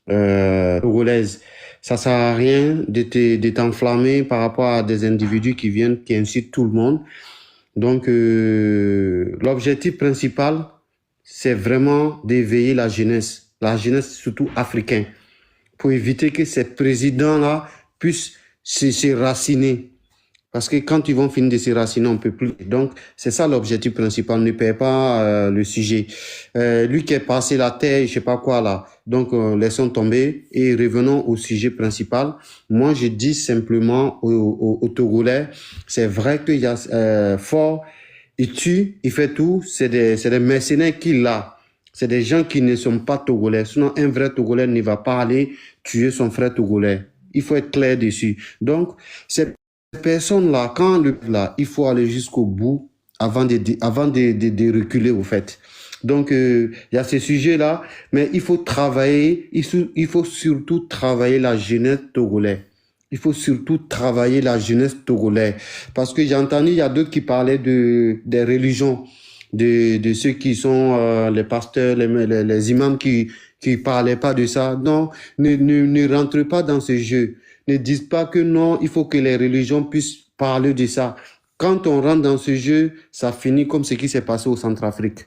togolaise. Ça sert à rien de t'enflammer par rapport à des individus qui viennent, qui incitent tout le monde. Donc, l'objectif principal, c'est vraiment d'éveiller la jeunesse surtout africaine, pour éviter que ces présidents-là puissent se raciner. Parce que quand ils vont finir de se raciner, on ne peut plus. Donc, c'est ça l'objectif principal. Ne perd pas le sujet. Lui qui est passé la terre, je sais pas quoi là. Donc, laissons tomber et revenons au sujet principal. Moi, je dis simplement aux Togolais, c'est vrai qu'il y a Faure, il tue, il fait tout. C'est des mercenaires qu'il a. C'est des gens qui ne sont pas Togolais. Sinon, un vrai Togolais ne va pas aller tuer son frère Togolais. Il faut être clair dessus. Donc, c'est personnes-là, il faut aller jusqu'au bout avant de reculer, au fait. Donc, il y a ces sujets-là, mais il faut travailler, il faut surtout travailler la jeunesse togolaise. Il faut surtout travailler la jeunesse togolaise. Parce que j'ai entendu, il y a d'autres qui parlaient des religions, de ceux qui sont les pasteurs, les imams qui parlaient pas de ça. Non, ne rentrez pas dans ce jeu. Ne disent pas que non, il faut que les religions puissent parler de ça. Quand on rentre dans ce jeu, ça finit comme ce qui s'est passé au Centrafrique.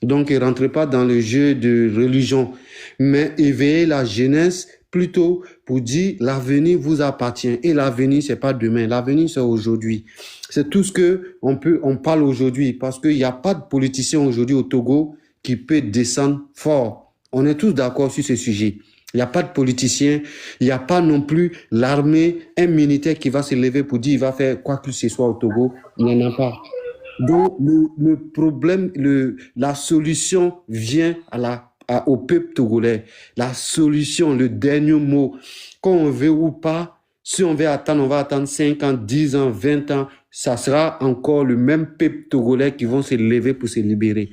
Donc, ne rentrez pas dans le jeu de religion, mais éveillez la jeunesse plutôt pour dire l'avenir vous appartient. Et l'avenir, c'est pas demain. L'avenir, c'est aujourd'hui. C'est tout ce que on parle aujourd'hui, parce qu'il n'y a pas de politicien aujourd'hui au Togo qui peut descendre fort. On est tous d'accord sur ce sujet. Il n'y a pas de politicien, il n'y a pas non plus l'armée, un militaire qui va se lever pour dire il va faire quoi que ce soit au Togo. Il n'y en a pas. Donc, le problème, la solution vient au peuple togolais. La solution, le dernier mot, qu'on on veut ou pas, si on veut attendre, on va attendre 5 ans, 10 ans, 20 ans, ça sera encore le même peuple togolais qui vont se lever pour se libérer.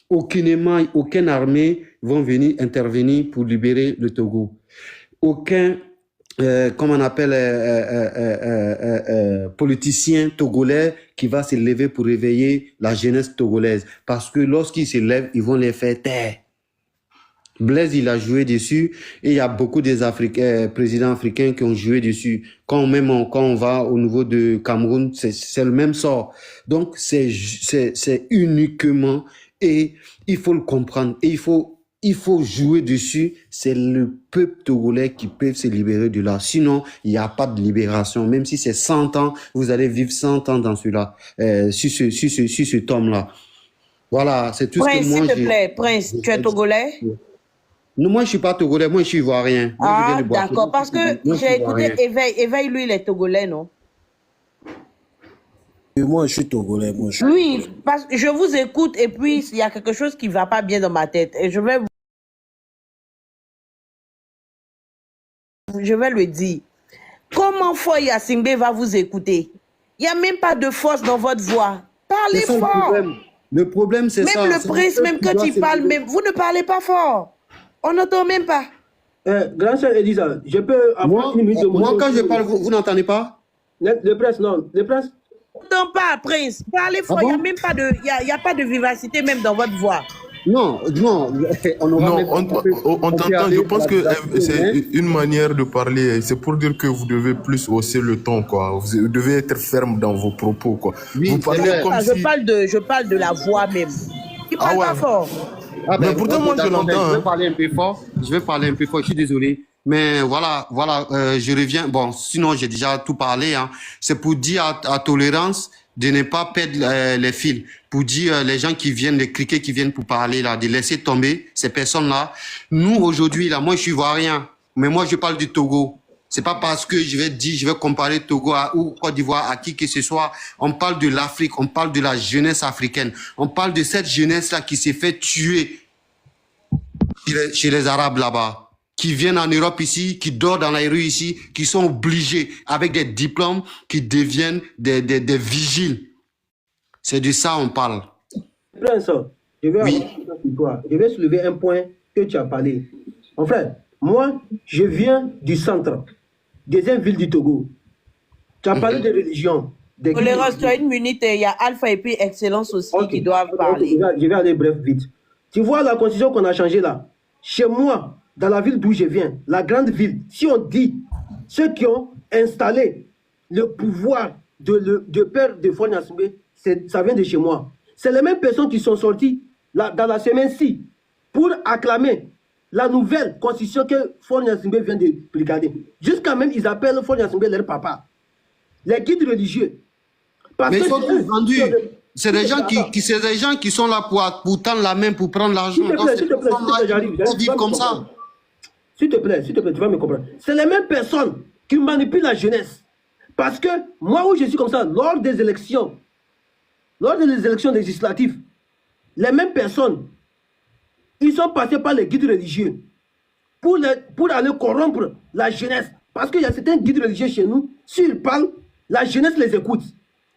Aucune armée vont venir intervenir pour libérer le Togo. Aucun, comment on appelle, politicien togolais qui va se lever pour réveiller la jeunesse togolaise. Parce que lorsqu'ils se lèvent, ils vont les faire taire. Blaise, il a joué dessus et il y a beaucoup des présidents africains qui ont joué dessus. Quand on va au niveau de Cameroun, c'est le même sort. Donc, c'est uniquement, et il faut le comprendre, et il faut jouer dessus. C'est le peuple togolais qui peut se libérer de là. Sinon, il n'y a pas de libération. Même si c'est 100 ans, vous allez vivre 100 ans dans celui-là, sur ce tome-là. Voilà, c'est tout ce que moi Prince, s'il te plaît, Prince, tu es togolais? Non, moi, je ne suis pas togolais, moi, je suis ivoirien. Ah, d'accord, parce que j'ai écouté Éveil, lui, il est togolais, non? Et moi, je suis togolais. Oui, parce que je vous écoute et puis il y a quelque chose qui ne va pas bien dans ma tête. Et je vais le dire. Comment Foy Asimbe va vous écouter? Il n'y a même pas de force dans votre voix. Parlez fort. Le problème, c'est ça. Même le prince, même quand il parle, même, vous ne parlez pas fort. On n'entend même pas. Grand sœur Elisa, je peux avoir une minute de moi, quand je parle, vous n'entendez pas? Le prince, non. Le prince. On n'entend pas, prince. Parlez fort. Il n'y a même pas de, il y a pas de vivacité même dans votre voix. Non, on t'entend. Je pense que c'est une manière de parler. C'est pour dire que vous devez plus hausser le ton, quoi. Vous devez être ferme dans vos propos, quoi. Oui, vous parlez comme si... je parle de la voix même. Il parle pas fort. Mais pourtant, moi, je l'entends. Je vais parler un peu fort. Je suis désolé. Mais voilà, je reviens. Bon, sinon, j'ai déjà tout parlé. Hein. C'est pour dire à Tolérance de ne pas perdre les fils. Pour dire les gens qui viennent, les criquets qui viennent pour parler, là, de laisser tomber ces personnes-là. Nous, aujourd'hui, là, moi, je suis ivoirien. Mais moi, je parle du Togo. C'est pas parce que je vais comparer Togo ou Côte d'Ivoire à qui que ce soit. On parle de l'Afrique, on parle de la jeunesse africaine. On parle de cette jeunesse-là qui s'est fait tuer chez les Arabes là-bas, qui viennent en Europe ici, qui dorment dans la rue ici, qui sont obligés, avec des diplômes, qui deviennent des vigiles. C'est de ça on parle. Prince, je vais soulever un point que tu as parlé. En fait, moi, je viens du centre, deuxième ville du Togo. Tu as parlé de religion. Tolérance, tu as une minute, il y a Alpha et puis Excellence aussi qui doivent parler. Je vais aller bref, vite. Tu vois la constitution qu'on a changée là. Chez moi, dans la ville d'où je viens, la grande ville, si on dit ceux qui ont installé le pouvoir de père de Foy Asimbe, ça vient de chez moi. C'est les mêmes personnes qui sont sorties dans la semaine-ci pour acclamer la nouvelle constitution que Foy Asimbe vient de brigader. Jusqu'à même, ils appellent Foy Asimbe leur papa. Les guides religieux. Mais ils sont tous vendus. C'est des gens qui sont là pour tendre la main, pour prendre l'argent. S'il te plaît, j'arrive. Vivre comme ça. S'il te plaît, tu vas me comprendre. C'est les mêmes personnes qui manipulent la jeunesse. Parce que moi, où je suis comme ça, lors des élections législatives, les mêmes personnes, ils sont passés par les guides religieux pour aller corrompre la jeunesse. Parce qu'il y a certains guides religieux chez nous, s'ils parlent, la jeunesse les écoute.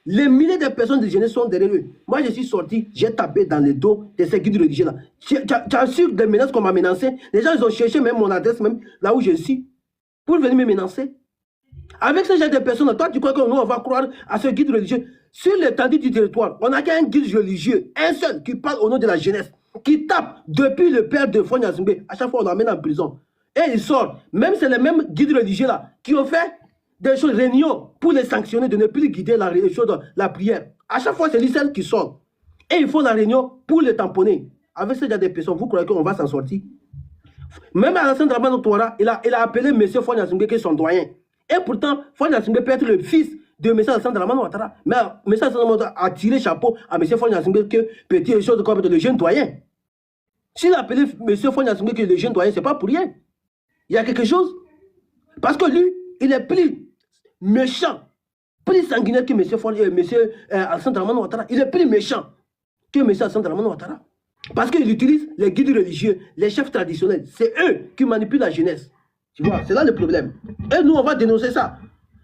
Les milliers de personnes de jeunesse sont derrière eux. Moi, je suis sorti, j'ai tapé dans le dos de ces guides religieux-là. Tu as su des menaces qu'on m'a menacées. Les gens, ils ont cherché même mon adresse, même là où je suis, pour venir me menacer. Avec ce genre de personnes, toi, tu crois que nous, on va croire à ce guide religieux? Sur l'étendue du territoire, on n'a qu'un guide religieux, un seul, qui parle au nom de la jeunesse, qui tape depuis le père de Foy Asimbe. À chaque fois, on l'emmène en prison. Et il sort. Même c'est les mêmes guides religieux-là qui ont fait des choses, réunions, pour les sanctionner, de ne plus guider la prière. À chaque fois, c'est l'Israël qui sort. Et ils font la réunion pour les tamponner. avec ce genre de personnes, vous croyez qu'on va s'en sortir? Même Alassane Dramane Ouattara, il a appelé M. Faure Gnassingbé qui est son doyen. Et pourtant, Faure Gnassingbé peut être le fils de M. Alassane Dramane Ouattara. Mais M. Alassane Dramane Ouattara a tiré chapeau à M. Faure Gnassingbé que petit chose comme le jeune doyen. S'il a appelé M. Faure Gnassingbé que le jeune doyen, ce n'est pas pour rien. Il y a quelque chose. Parce que lui, il est plus méchant, plus sanguinaire que M. Alassane Dramane Ouattara. Il est plus méchant que M. Alassane Dramane Ouattara. Parce qu'il utilise les guides religieux, les chefs traditionnels. C'est eux qui manipulent la jeunesse. Tu vois, c'est là le problème. Et nous, on va dénoncer ça.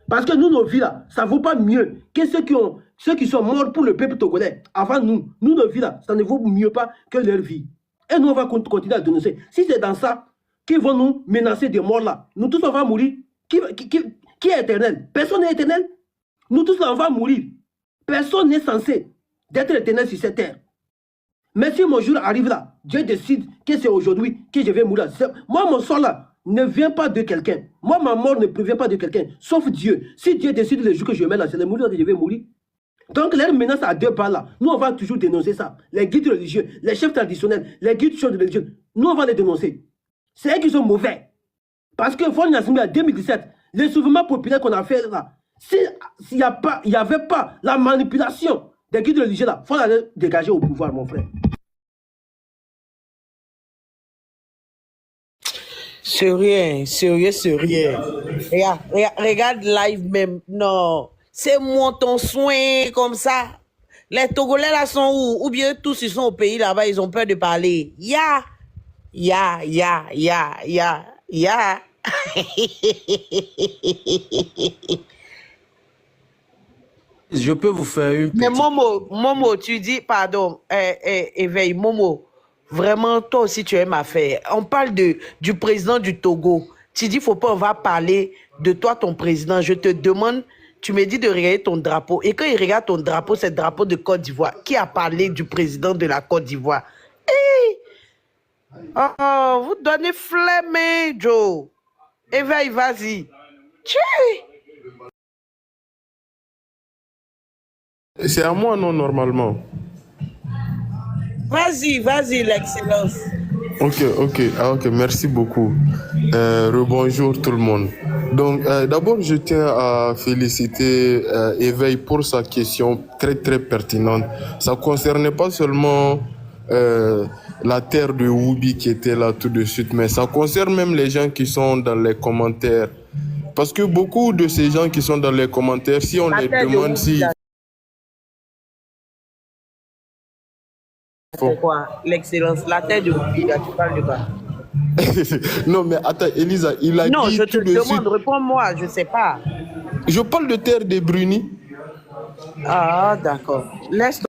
Parce que nous, nos vies là, ça ne vaut pas mieux que ceux qui sont morts pour le peuple togolais. Avant nous, nos vies là, ça ne vaut mieux pas que leur vie. Et nous, on va continuer à dénoncer. Si c'est dans ça qu'ils vont nous menacer de mort là, nous tous, on va mourir. Qui est éternel? Personne n'est éternel. Nous tous là, on va mourir. Personne n'est censé d'être éternel sur cette terre. Mais si mon jour arrive là, Dieu décide que c'est aujourd'hui que je vais mourir. Moi, mon sort là ne vient pas de quelqu'un. Moi, ma mort ne provient pas de quelqu'un, sauf Dieu. Si Dieu décide le jour que je mets là, c'est le mourir que je vais mourir. Donc, les menaces à deux pas là, nous, on va toujours dénoncer ça. Les guides religieux, les chefs traditionnels, les guides religieux, nous, on va les dénoncer. C'est eux qui sont mauvais. Parce que Faure Gnassingbé en 2017, le soulèvement populaire qu'on a fait là, s'il n'y avait pas la manipulation des guides religieux là, il faut aller dégager au pouvoir, mon frère. C'est rien, sérieux, c'est rien. Regarde live même. Non, c'est moi ton soin comme ça. Les Togolais là sont où? Ou bien tous ils sont au pays là-bas, ils ont peur de parler. Ya. Je peux vous faire une petite... Mais Momo, tu dis, pardon, éveille, Momo, vraiment, toi aussi, tu aimes affaire. On parle du président du Togo. Tu dis, faut pas, on va parler de toi, ton président. Je te demande, tu me dis de regarder ton drapeau. Et quand il regarde ton drapeau, c'est le drapeau de Côte d'Ivoire. Qui a parlé du président de la Côte d'Ivoire? Hey! Oh, vous donnez flemme, Joe. Éveille, vas-y. Tchè! C'est à moi, non, normalement. Vas-y, l'excellence. Ok, merci beaucoup. Rebonjour tout le monde. Donc, d'abord, je tiens à féliciter Éveil pour sa question très, très pertinente. Ça ne concernait pas seulement la terre de Woubi qui était là tout de suite, mais ça concerne même les gens qui sont dans les commentaires. Parce que beaucoup de ces gens qui sont dans les commentaires, si on les demande si... C'est quoi? L'excellence, la terre de Woubi, là, tu parles de quoi? Non, mais attends, Elisa, il a dit... Non, je te tout de demande, suite... réponds-moi, je ne sais pas. Je parle de terre de Bruni. Ah, d'accord. Laisse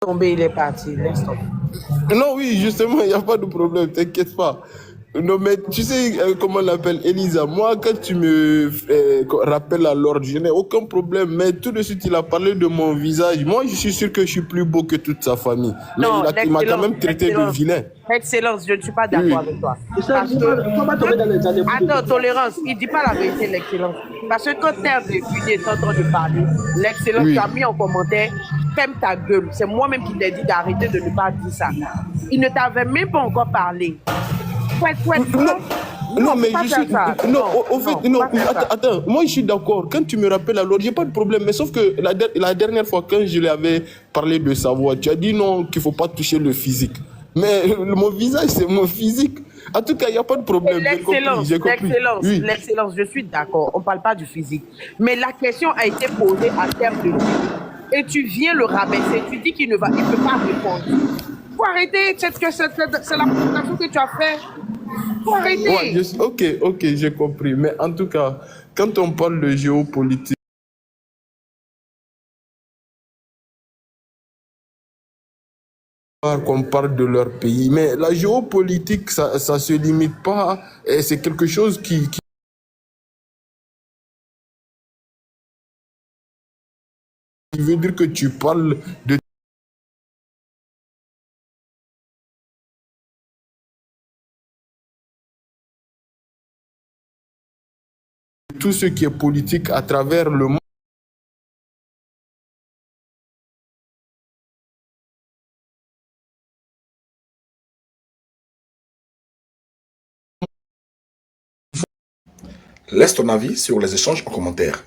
tomber, il est parti. Laisse tomber. Non, oui, justement, il n'y a pas de problème, t'inquiète pas. Non, mais tu sais comment on l'appelle, Elisa. Moi, quand tu me rappelles à l'ordre, je n'ai aucun problème. Mais tout de suite, il a parlé de mon visage. Moi, je suis sûr que je suis plus beau que toute sa famille. Mais Non, il m'a quand même traité de vilain. Excellence, je ne suis pas d'accord Oui. avec toi. Parce que... Attends, tolérance, il ne dit pas la vérité, l'excellence. Parce que quand Terre de Bruni est en train de parler, l'excellence, Oui. tu as mis en commentaire, ferme ta gueule. C'est moi-même qui t'ai dit d'arrêter de ne pas dire ça. Il ne t'avait même pas encore parlé. Non, mais je suis... Attends, moi je suis d'accord. Quand tu me rappelles alors, j'ai pas de problème. Mais sauf que la dernière fois, quand je lui avais parlé de sa voix, tu as dit non, qu'il faut pas toucher le physique. Mais mon visage, c'est mon physique. En tout cas, il n'y a pas de problème. L'excellence, oui. l'excellence, je suis d'accord. On ne parle pas du physique. Mais la question a été posée en termes de vie. Et tu viens le rabaisser. Tu dis qu'il ne peut pas répondre. Faut arrêter. C'est la présentation que tu as fait. Faut arrêter. Ouais, ok, j'ai compris. Mais en tout cas, quand on parle de géopolitique, qu'on parle de leur pays, mais la géopolitique, ça se limite pas. C'est quelque chose qui veut dire que tu parles de tout ce qui est politique à travers le monde. Laisse ton avis sur les échanges en commentaire.